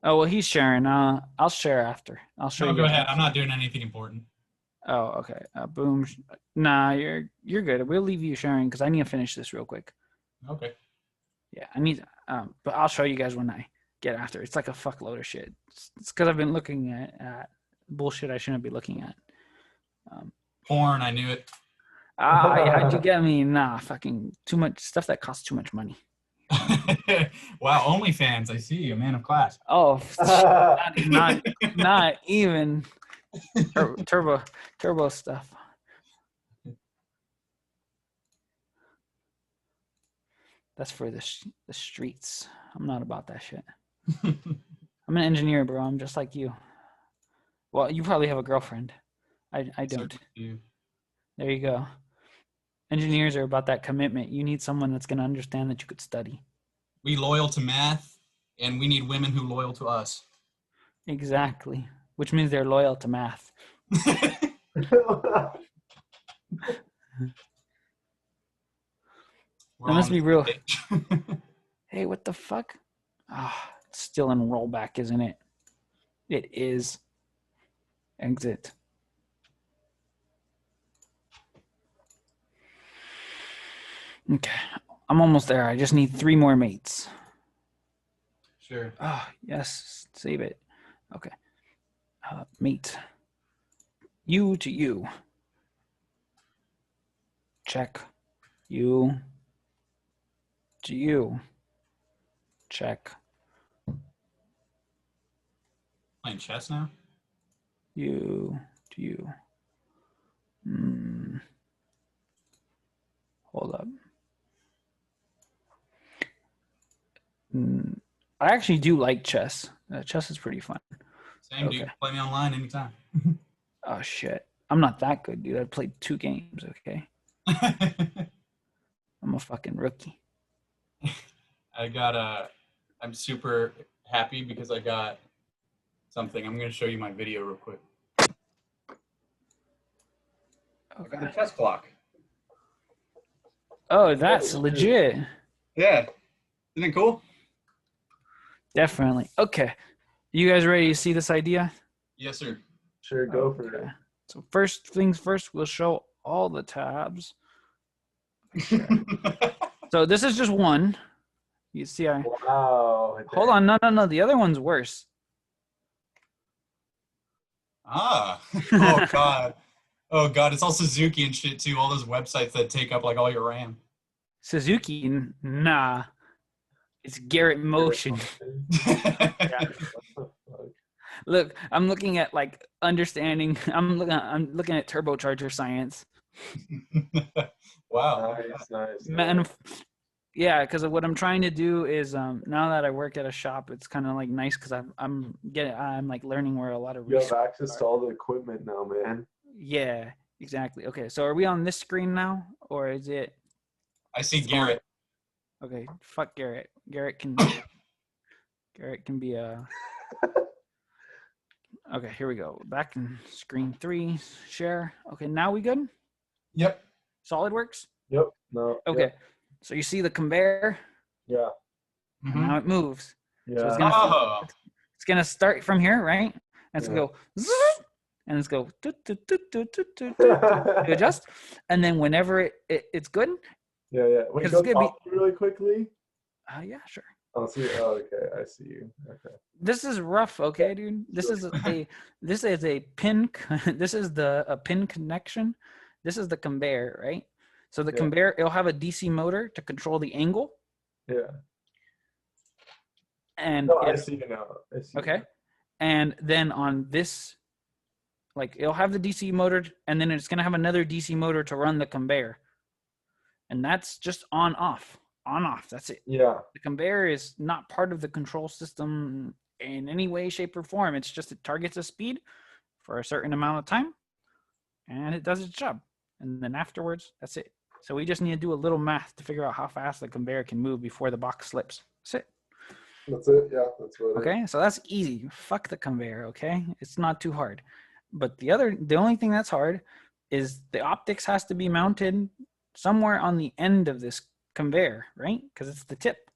Oh, well, he's sharing. I'll share after. I'll show you. No, go ahead. I'm not doing anything important. Oh, okay. Boom. Nah, you're good. We'll leave you sharing because I need to finish this real quick. Okay. Yeah, I need. But I'll show you guys when I get after. It's like a fuckload of shit. It's because I've been looking at bullshit I shouldn't be looking at. Porn. I knew it. How'd you get me? Nah, fucking too much stuff that costs too much money. Wow, OnlyFans. I see, a man of class. Oh, not even turbo stuff. That's for the streets. I'm not about that shit. I'm an engineer, bro. I'm just like you. Well, you probably have a girlfriend. I don't. There you go. Engineers are about that commitment. You need someone that's going to understand that you could study. We loyal to math, and we need women who loyal to us. Exactly. Which means they're loyal to math. That must be real. Hey, what the fuck? It's still in rollback, isn't it? It is. Exit. Okay. I'm almost there. I just need 3 more mates. Sure. Yes. Save it. Okay. Mate. You to you. Check. You to you. Check. Playing chess now? You to you. Hold up. I actually do like chess. Chess is pretty fun. Same, dude. Play me online anytime. Oh, shit. I'm not that good, dude. I played 2 games, okay? I'm a fucking rookie. I'm super happy because I got something. I'm going to show you my video real quick. Okay. The chess clock. Oh, that's legit. Yeah. Isn't it cool? Definitely. Okay. You guys ready to see this idea? Yes, sir. Sure, go for it. So first things first, we'll show all the tabs. Sure. So this is just one. You see, wow. Hold on, no. The other one's worse. Oh God, it's all Suzuki and shit too. All those websites that take up like all your RAM. Suzuki, nah. It's Garrett Motion. Yeah. Look, I'm looking at like understanding. I'm looking at turbocharger science. Wow. Nice. Man, yeah, because what I'm trying to do is now that I work at a shop, it's kind of like nice because I'm like learning where a lot of you have access to all the equipment now, man. Yeah, exactly. Okay, so are we on this screen now, or is it? I see Garrett. Okay, fuck Garrett. Garrett can be a. Okay, here we go. Back in screen 3, share. Okay, now we good? Yep. SolidWorks? Yep. No. Okay. Yep. So you see the conveyor? Yeah. And now it moves. Yeah. So it's gonna start from here, right? And it's gonna go and it's go adjust. And then whenever it's good. Yeah. Wait, go talk really quickly. Yeah, sure. I'll see. Oh, okay. I see you. Okay. This is rough, okay, dude. This is a pin. This is a pin connection. This is the conveyor, right? So the conveyor, it'll have a DC motor to control the angle. Yeah. And no, I see it now. Okay. And then on this, like it'll have the DC motor, and then it's going to have another DC motor to run the conveyor. And that's just on off. That's it. Yeah. The conveyor is not part of the control system in any way, shape, or form. It's just it targets a speed for a certain amount of time, and it does its job. And then afterwards, that's it. So we just need to do a little math to figure out how fast the conveyor can move before the box slips. That's it. That's it. Yeah, that's what. Okay, so that's easy. Fuck the conveyor. Okay, it's not too hard. But the only thing that's hard is the optics has to be mounted somewhere on the end of this conveyor, right? Because it's the tip.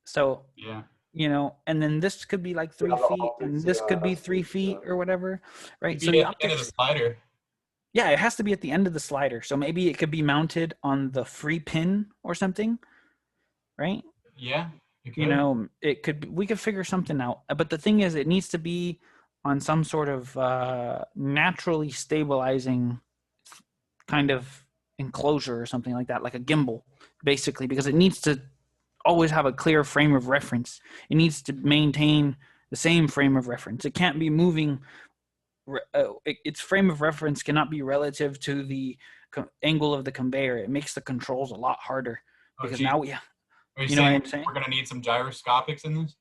So yeah, you know, and then this could be like 3 feet, and this could be 3 feet or whatever, right? So the optics, end of the slider. Yeah, it has to be at the end of the slider. So maybe it could be mounted on the free pin or something, right? Yeah. You know, it could be, we could figure something out. But the thing is, it needs to be on some sort of naturally stabilizing kind of enclosure or something like that, like a gimbal, basically, because it needs to always have a clear frame of reference. It needs to maintain the same frame of reference. It can't be moving. Its frame of reference cannot be relative to the angle of the conveyor. It makes the controls a lot harder because now we, you know what I'm saying? We're going to need some gyroscopics in this?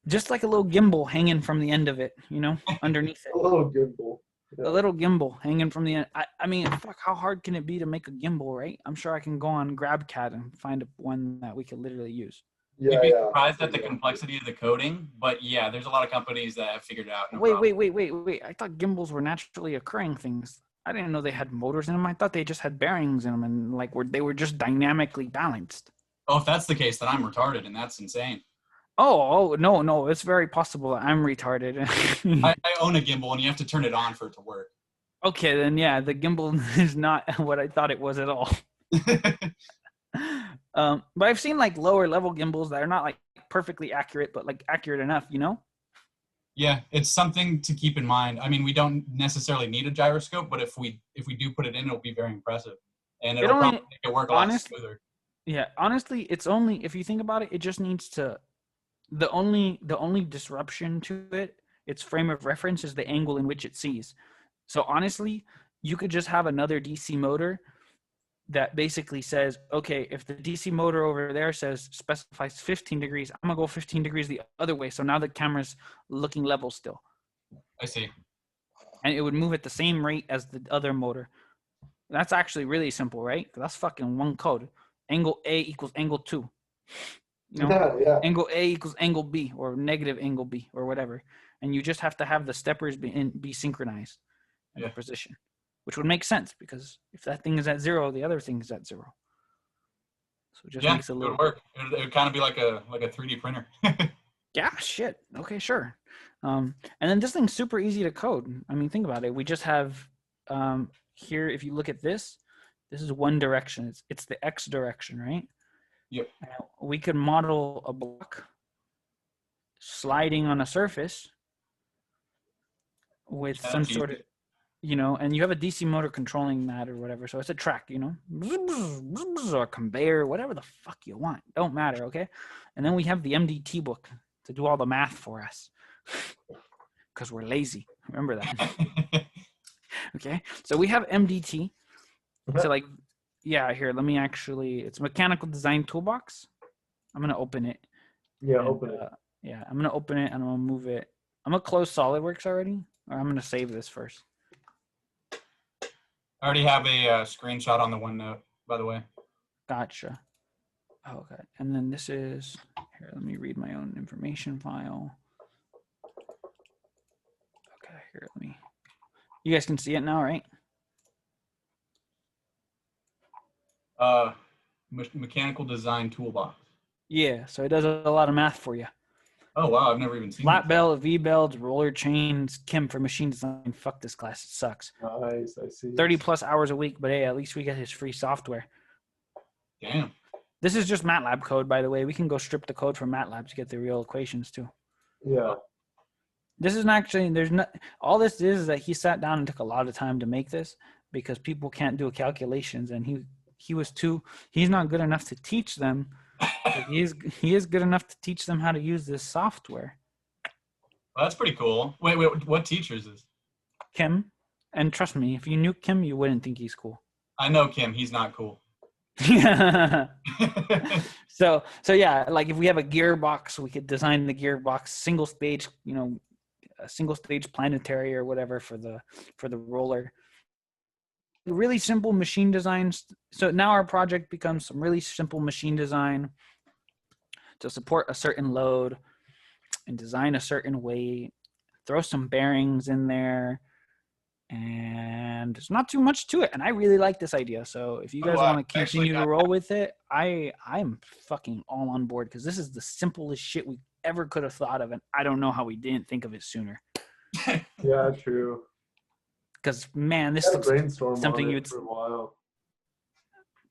Just like a little gimbal hanging from the end of it, you know, underneath it. A little gimbal. Yeah. A little gimbal hanging from the end. I mean, fuck, how hard can it be to make a gimbal, right? I'm sure I can go on GrabCAD and find one that we could literally use. Yeah, you'd be surprised at the complexity of the coding, but yeah, there's a lot of companies that have figured it out. Wait. I thought gimbals were naturally occurring things. I didn't know they had motors in them. I thought they just had bearings in them and like they were just dynamically balanced. Oh, if that's the case, then I'm retarded, and that's insane. Oh, no, it's very possible that I'm retarded. I own a gimbal, and you have to turn it on for it to work. Okay, then yeah, the gimbal is not what I thought it was at all. But I've seen like lower level gimbals that are not like perfectly accurate, but like accurate enough, you know? Yeah, it's something to keep in mind. I mean, we don't necessarily need a gyroscope, but if we do put it in, it'll be very impressive, and it'll probably make it work a lot smoother. Yeah, honestly, it's only, if you think about it, it just needs to, the only disruption to it, its frame of reference, is the angle in which it sees. So honestly, you could just have another DC motor that basically says, okay, if the DC motor over there specifies 15 degrees, I'm gonna go 15 degrees the other way. So now the camera's looking level still. I see. And it would move at the same rate as the other motor. That's actually really simple, right? That's fucking one code. Angle A equals angle 2. You know? Yeah. Angle A equals angle B, or negative angle B, or whatever. And you just have to have the steppers be synchronized in the position, which would make sense because if that thing is at 0, the other thing is at 0. So it just makes a little. It would work. It would kind of be like a 3D printer. Yeah, shit. Okay, sure. And then this thing's super easy to code. I mean, think about it. We just have here. If you look at this is one direction. It's the X direction, right? Yep. Now, we could model a block sliding on a surface with some sort of, you know, and you have a DC motor controlling that or whatever. So it's a track, you know, or a conveyor, whatever the fuck you want. Don't matter, okay? And then we have the MDT book to do all the math for us because we're lazy. Remember that. Okay, so we have MDT. So like, yeah, here, let me actually, it's Mechanical Design Toolbox. I'm going to open it. Yeah, open it. Yeah, I'm going to open it and I'm going to move it. I'm going to close SolidWorks already, or I'm going to save this first. I already have a screenshot on the OneNote, by the way. Gotcha. Okay, and then this is, here, let me read my own information file. Okay, here, let me, you guys can see it now, right? Mechanical Design Toolbox. Yeah, so it does a lot of math for you. Oh, wow, I've never even seen Flat belt, V-belts, roller chains, Kim for machine design. Fuck this class, it sucks. Nice, I see. 30 plus hours a week, but hey, at least we get his free software. Damn. This is just MATLAB code, by the way. We can go strip the code from MATLAB to get the real equations too. Yeah. This isn't actually, there's not, all this is that he sat down and took a lot of time to make this, because people can't do calculations, and he's not good enough to teach them. He is good enough to teach them how to use this software. Well, that's pretty cool. Wait, what teacher is this? Kim. And trust me, if you knew Kim, you wouldn't think he's cool. I know Kim. He's not cool. So yeah, like if we have a gearbox, we could design the gearbox single stage, a single stage planetary or whatever for the roller. Really simple machine designs. So now our project becomes some really simple machine design to support a certain load and design a certain way. Throw some bearings in there. And there's not too much to it, and I really like this idea. So if you guys want to continue to roll with it, I'm fucking all on board, because this is the simplest shit we ever could have thought of, and I don't know how we didn't think of it sooner. Yeah, true. Because man, this is something you'd for a while.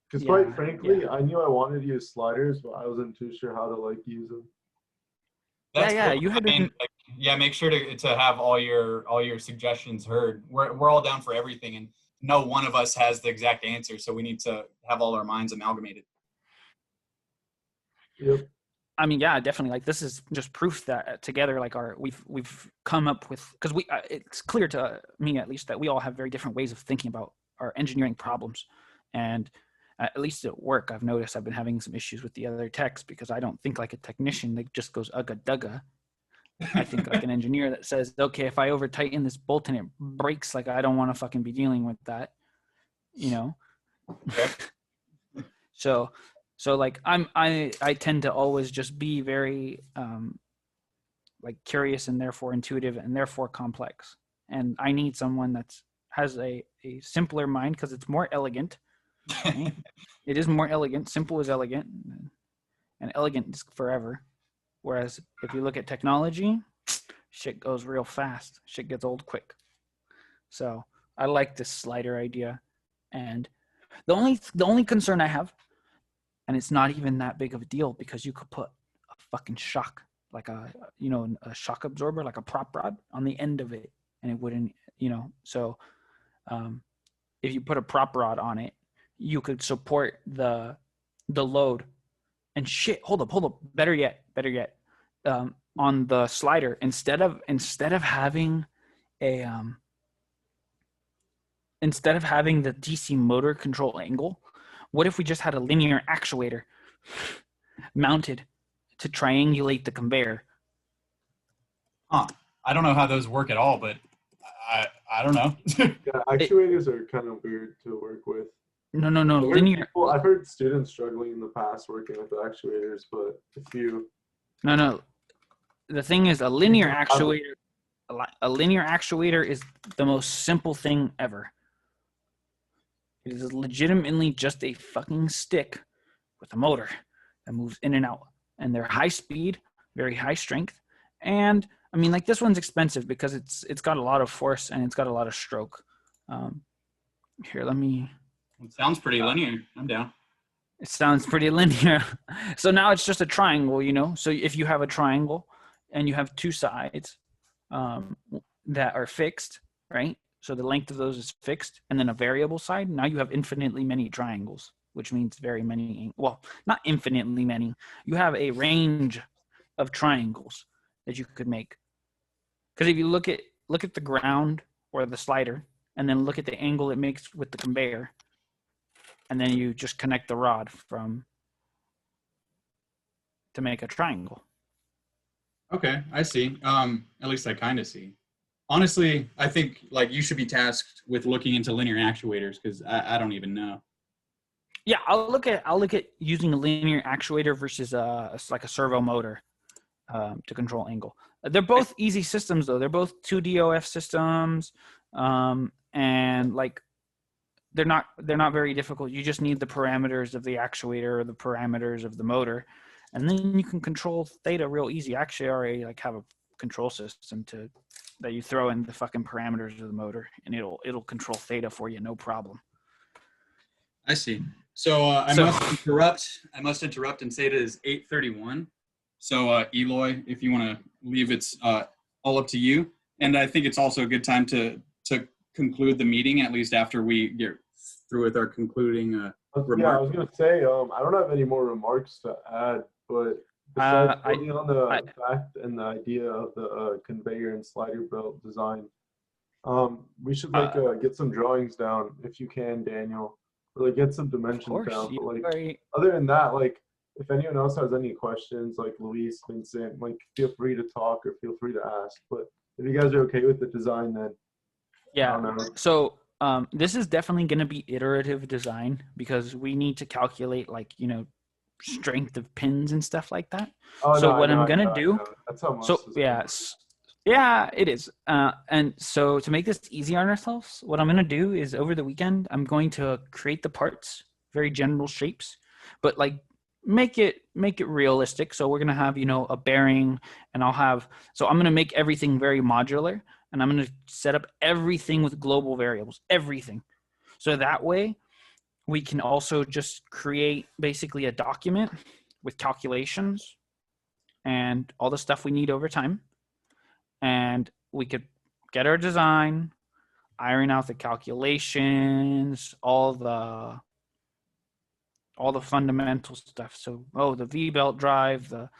Because quite frankly, I knew I wanted to use sliders, but I wasn't too sure how to use them. Yeah, you had to. Make sure to have all your suggestions heard. We're all down for everything, and no one of us has the exact answer, so we need to have all our minds amalgamated. Yep. I mean, yeah, definitely. Like, this is just proof that together, like, we've come up with, because it's clear to me at least that we all have very different ways of thinking about our engineering problems, and at least at work, I've noticed I've been having some issues with the other techs, because I don't think like a technician that just goes ugga dugga. I think like an engineer that says, okay, if I over tighten this bolt and it breaks, like, I don't want to fucking be dealing with that, So like I tend to always just be very like curious, and therefore intuitive, and therefore complex. And I need someone that has a simpler mind, because it's more elegant. Right? It is more elegant. Simple is elegant, and elegant is forever. Whereas if you look at technology, shit goes real fast. Shit gets old quick. So I like this slider idea. And the only concern I have, and it's not even that big of a deal, because you could put a fucking shock, like a shock absorber, like a prop rod on the end of it, and it wouldn't, so if you put a prop rod on it, you could support the load. And shit, hold up, better yet, on the slider, instead of having the DC motor control angle, what if we just had a linear actuator mounted to triangulate the conveyor? I don't know how those work at all, but I don't know. Yeah, actuators are kind of weird to work with. No. Linear. I've heard students struggling in the past working with the actuators, but if you. No. The thing is, a linear actuator is the most simple thing ever. It is legitimately just a fucking stick with a motor that moves in and out, and they're high speed, very high strength, and I mean, like, this one's expensive because it's got a lot of force and it's got a lot of stroke. Here, let me. It sounds pretty linear. I'm down. It sounds pretty linear. So now it's just a triangle, So if you have a triangle and you have two sides that are fixed, right? So the length of those is fixed, and then a variable side. Now you have infinitely many triangles, which means very many. Well, not infinitely many. You have a range of triangles that you could make. Because if you look at the ground or the slider, and then look at the angle it makes with the conveyor, and then you just connect the rod to make a triangle. Okay, I see. At least I kind of see. Honestly, I think like you should be tasked with looking into linear actuators, because I don't even know. Yeah, I'll look at using a linear actuator versus like a servo motor to control angle. They're both easy systems, though. They're both 2DOF systems, and like they're not very difficult. You just need the parameters of the actuator or the parameters of the motor, and then you can control theta real easy. Actually, I already like have a control system that you throw in the fucking parameters of the motor, and it'll control theta for you, no problem. I see. So I must interrupt and say it is 8:31. So Eloy, if you want to leave, it's all up to you. And I think it's also a good time to conclude the meeting, at least after we get through with our concluding remarks? Yeah, I was gonna say, I don't have any more remarks to add, but besides building on the fact and the idea of the conveyor and slider belt design, we should get some drawings down if you can, Daniel. Or, get some dimensions down. But other than that, if anyone else has any questions, like Luis, Vincent, feel free to talk or feel free to ask. But if you guys are okay with the design, then yeah. So this is definitely going to be iterative design because we need to calculate strength of pins and stuff like that. What I'm going to do. That's how most. So yeah, it is. And so to make this easy on ourselves, what I'm going to do is over the weekend, I'm going to create the parts, very general shapes, but make it realistic. So we're going to have, a bearing, and I'm going to make everything very modular, and I'm going to set up everything with global variables, everything. So that way we can also just create basically a document with calculations and all the stuff we need over time. And we could get our design, iron out the calculations, all the fundamental stuff. So, the V-belt drive, the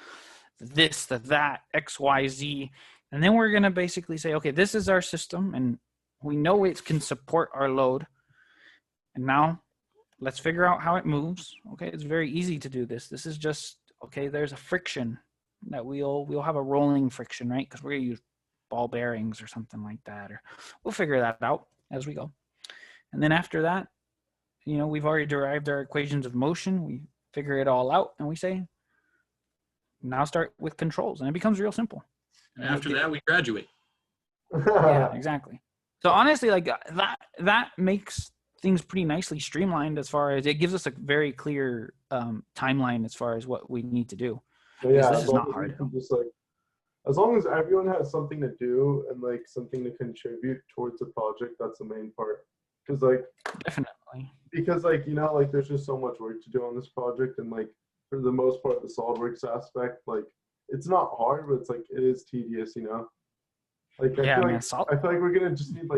this, the that, X, Y, Z. And then we're going to basically say, okay, this is our system, and we know it can support our load. And now let's figure out how it moves. Okay, it's very easy to do this. This is just, okay, there's a friction that we'll have a rolling friction, right? Because we're going to use ball bearings or something like that, or we'll figure that out as we go. And then after that, we've already derived our equations of motion. We figure it all out, and we say, now start with controls, and it becomes real simple. And after that, we graduate. Yeah, exactly. So honestly, that makes things pretty nicely streamlined as far as it gives us a very clear timeline as far as what we need to do. Yeah, this is not hard. Just as long as everyone has something to do and something to contribute towards the project, that's the main part. Because definitely. Because there's just so much work to do on this project, and for the most part, the SolidWorks aspect, it's not hard, but it's it is tedious, I feel like we're gonna just need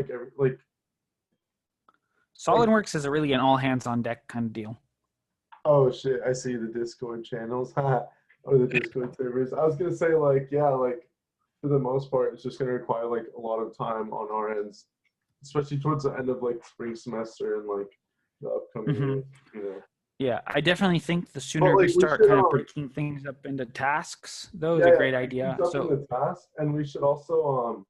SolidWorks is really an all hands on deck kind of deal. Oh shit! I see the Discord channels. Or the Discord servers. I was gonna say for the most part, it's just gonna require a lot of time on our ends, especially towards the end of spring semester and the upcoming year, Yeah, I definitely think the sooner we start kind of breaking things up into tasks, though, is a great idea. So the task, and we should also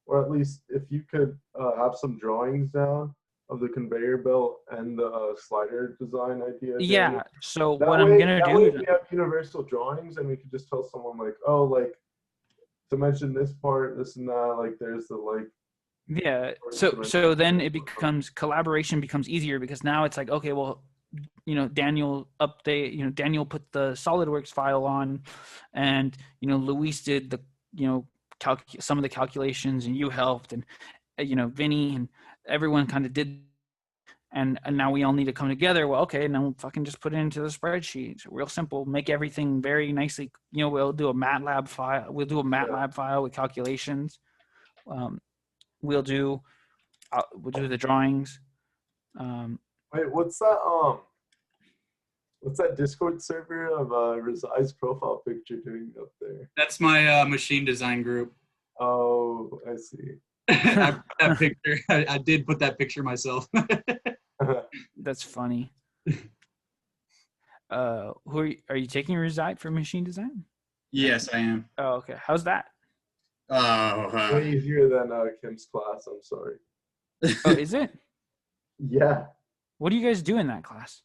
or at least if you could have some drawings down of the conveyor belt and the slider design idea. Yeah. So what I'm gonna do is we have universal drawings, and we could just tell someone to mention this part, this and that. There's the Yeah. So then collaboration becomes easier because now it's okay, well, Daniel update. Daniel put the SolidWorks file on, and Luis did the some of the calculations, and you helped, and Vinny and everyone kind of did, and now we all need to come together. Well, okay, now we'll fucking just put it into the spreadsheet. It's real simple. Make everything very nicely. We'll do a MATLAB file. We'll do a MATLAB file with calculations. We'll do the drawings. Wait, what's that? What's that Discord server of Razai's profile picture doing up there? That's my machine design group. Oh, I see. that picture. I did put that picture myself. That's funny. Are you taking Razai for machine design? Yes, I am. Oh, okay. How's that? Way easier than Kim's class. I'm sorry. Oh, is it? Yeah. What do you guys do in that class?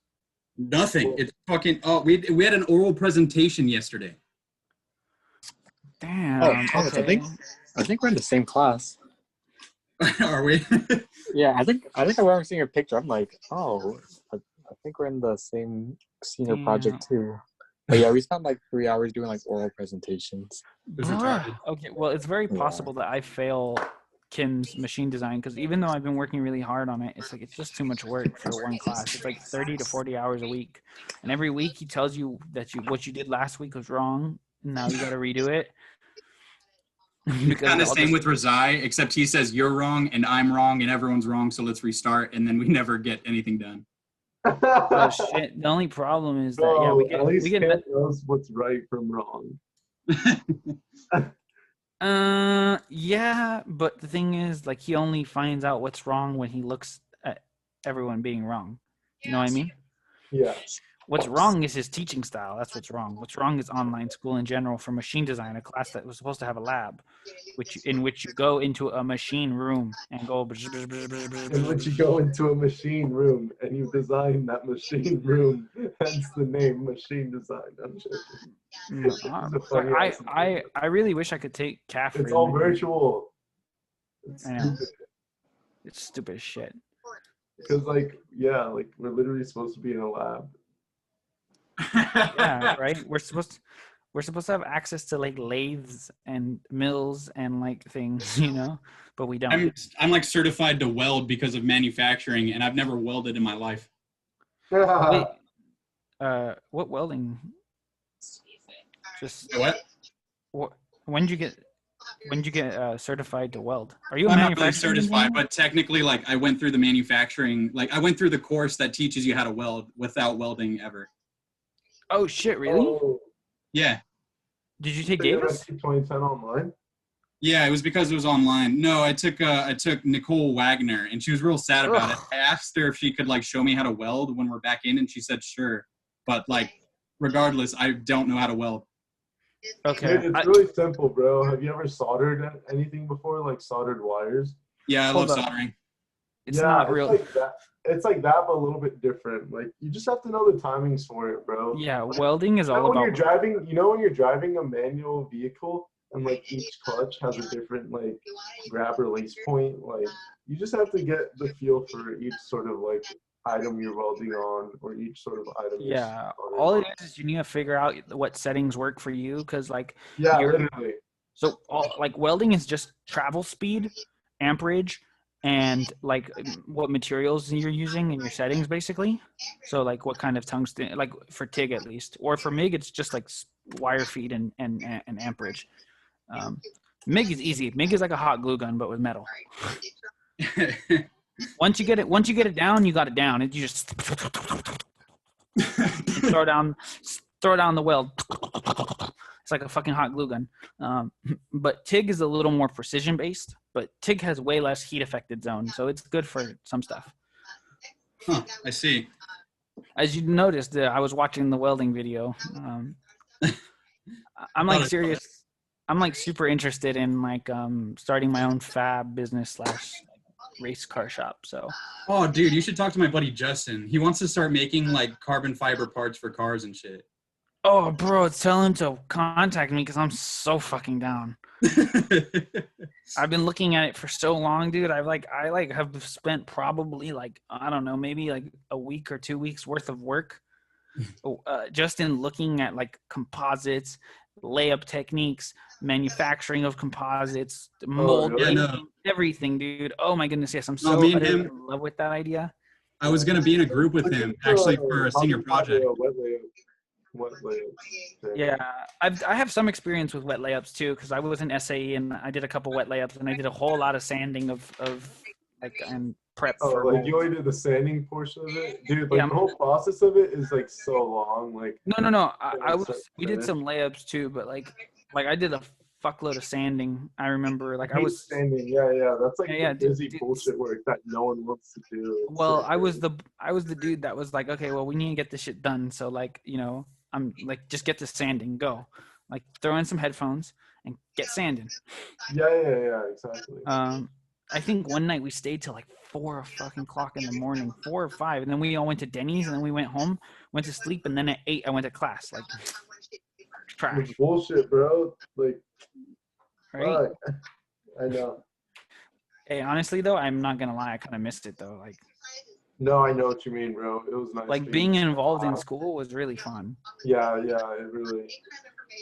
Nothing. It's fucking. Oh, we had an oral presentation yesterday. Damn. Oh, okay. I think we're in the same class. Are we? Yeah, I think I remember seeing your picture. I'm like, oh, I think we're in the same senior project too. But yeah, we spent 3 hours doing oral presentations. Okay, well, it's very possible that I fail Kim's machine design because even though I've been working really hard on it, it's just too much work for one class. It's 30 to 40 hours a week, and every week he tells you that what you did last week was wrong, and now you got to redo it. Kind of same with Razai, except he says you're wrong and I'm wrong and everyone's wrong, so let's restart, and then we never get anything done. Oh shit! The only problem is that we get knows what's right from wrong. Yeah, but the thing is, like, he only finds out what's wrong when he looks at everyone being wrong. You know what I mean? Yeah. What's wrong is his teaching style. That's what's wrong. What's wrong is online school in general for machine design, a class that was supposed to have a lab, in which you go into a machine room and go. In which you go into a machine room and you design that machine room, hence the name machine design. I'm joking. I really wish I could take CAF. It's all virtual. It's stupid as shit. Because like we're literally supposed to be in a lab. Yeah, right. We're supposed to have access to like lathes and mills and like things, you know, but we don't. I'm like certified to weld because of manufacturing, and I've never welded in my life. Wait, what welding? Just what? When did you get certified to weld? Are you? I'm not really certified, but technically, like I went through the manufacturing, like I went through the course that teaches you how to weld without welding ever. Oh shit! Really? Oh. Yeah. Did you take Davis? 2010 online? Yeah, it was because it was online. No, I took Nicole Wagner, and she was real sad about it. I asked her if she could like show me how to weld when we're back in, and she said sure. But like, regardless, I don't know how to weld. Okay. Dude, it's really simple, bro. Have you ever soldered anything before, like soldered wires? Yeah, I love soldering. It's not real. Like that. It's like that, but a little bit different. Like you just have to know the timings for it, bro. Yeah, welding is all about. When you're driving, when you're driving a manual vehicle, and like each clutch has a different like grab release point. Like you just have to get the feel for each sort of like item you're welding on, or each sort of item. Yeah, all it is you need to figure out what settings work for you, because like literally. So like welding is just travel speed, amperage, and like what materials you're using in your settings, basically. So like what kind of tungsten, like for TIG at least, or for MIG it's just like wire feed and amperage. MIG is easy. MIG is like a hot glue gun but with metal. Once you get it down, you got it down. You just throw down the weld. It's like a fucking hot glue gun. But TIG is a little more precision based, but TIG has way less heat affected zone, so it's good for some stuff. Huh, I see. As you noticed, I was watching the welding video. I'm like serious. I'm like super interested in like starting my own fab business / race car shop. So. Oh, dude, you should talk to my buddy Justin. He wants to start making like carbon fiber parts for cars and shit. Oh, bro, tell him to contact me because I'm so fucking down. I've been looking at it for so long, dude. I have spent probably like, I don't know, maybe like a week or 2 weeks worth of work just in looking at like composites, layup techniques, manufacturing of composites, molding, everything, dude. Oh my goodness, yes, I'm so in love with that idea. I was gonna be in a group with him actually for a senior project. Wet layups. Yeah, I have some experience with wet layups too, because I was in SAE and I did a couple wet layups and I did a whole lot of sanding of like and prep. Like you only did the sanding portion of it, dude. Like the whole process of it is like so long. Like no. We did some layups too, but like I did a fuckload of sanding. I remember like I was sanding. Yeah. That's like busy bullshit work that no one wants to do. Well, I was the dude that was like, okay, well, we need to get this shit done. So like, I'm like, just get to sanding, go. Like throw in some headphones and get sanding. Yeah, exactly. I think one night we stayed till like 4 o'clock in the morning, 4 or 5, and then we all went to Denny's and then we went home, went to sleep, and then at 8 I went to class. Like trash. Bullshit, bro. Like, right? I know. Hey, honestly though, I'm not gonna lie, I kind of missed it though. Like. No, I know what you mean, bro. It was nice. Like being involved in school was really fun. Yeah, it really.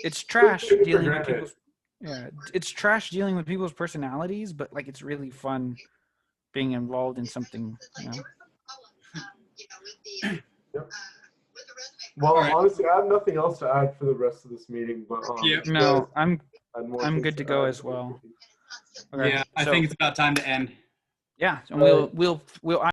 It's trash dealing with people's. Yeah, it's trash dealing with people's personalities, but like it's really fun being involved in something. Yep. Well, honestly, I have nothing else to add for the rest of this meeting, but no, I'm I'm good to go as well. Okay, yeah, I think it's about time to end. Yeah, and we'll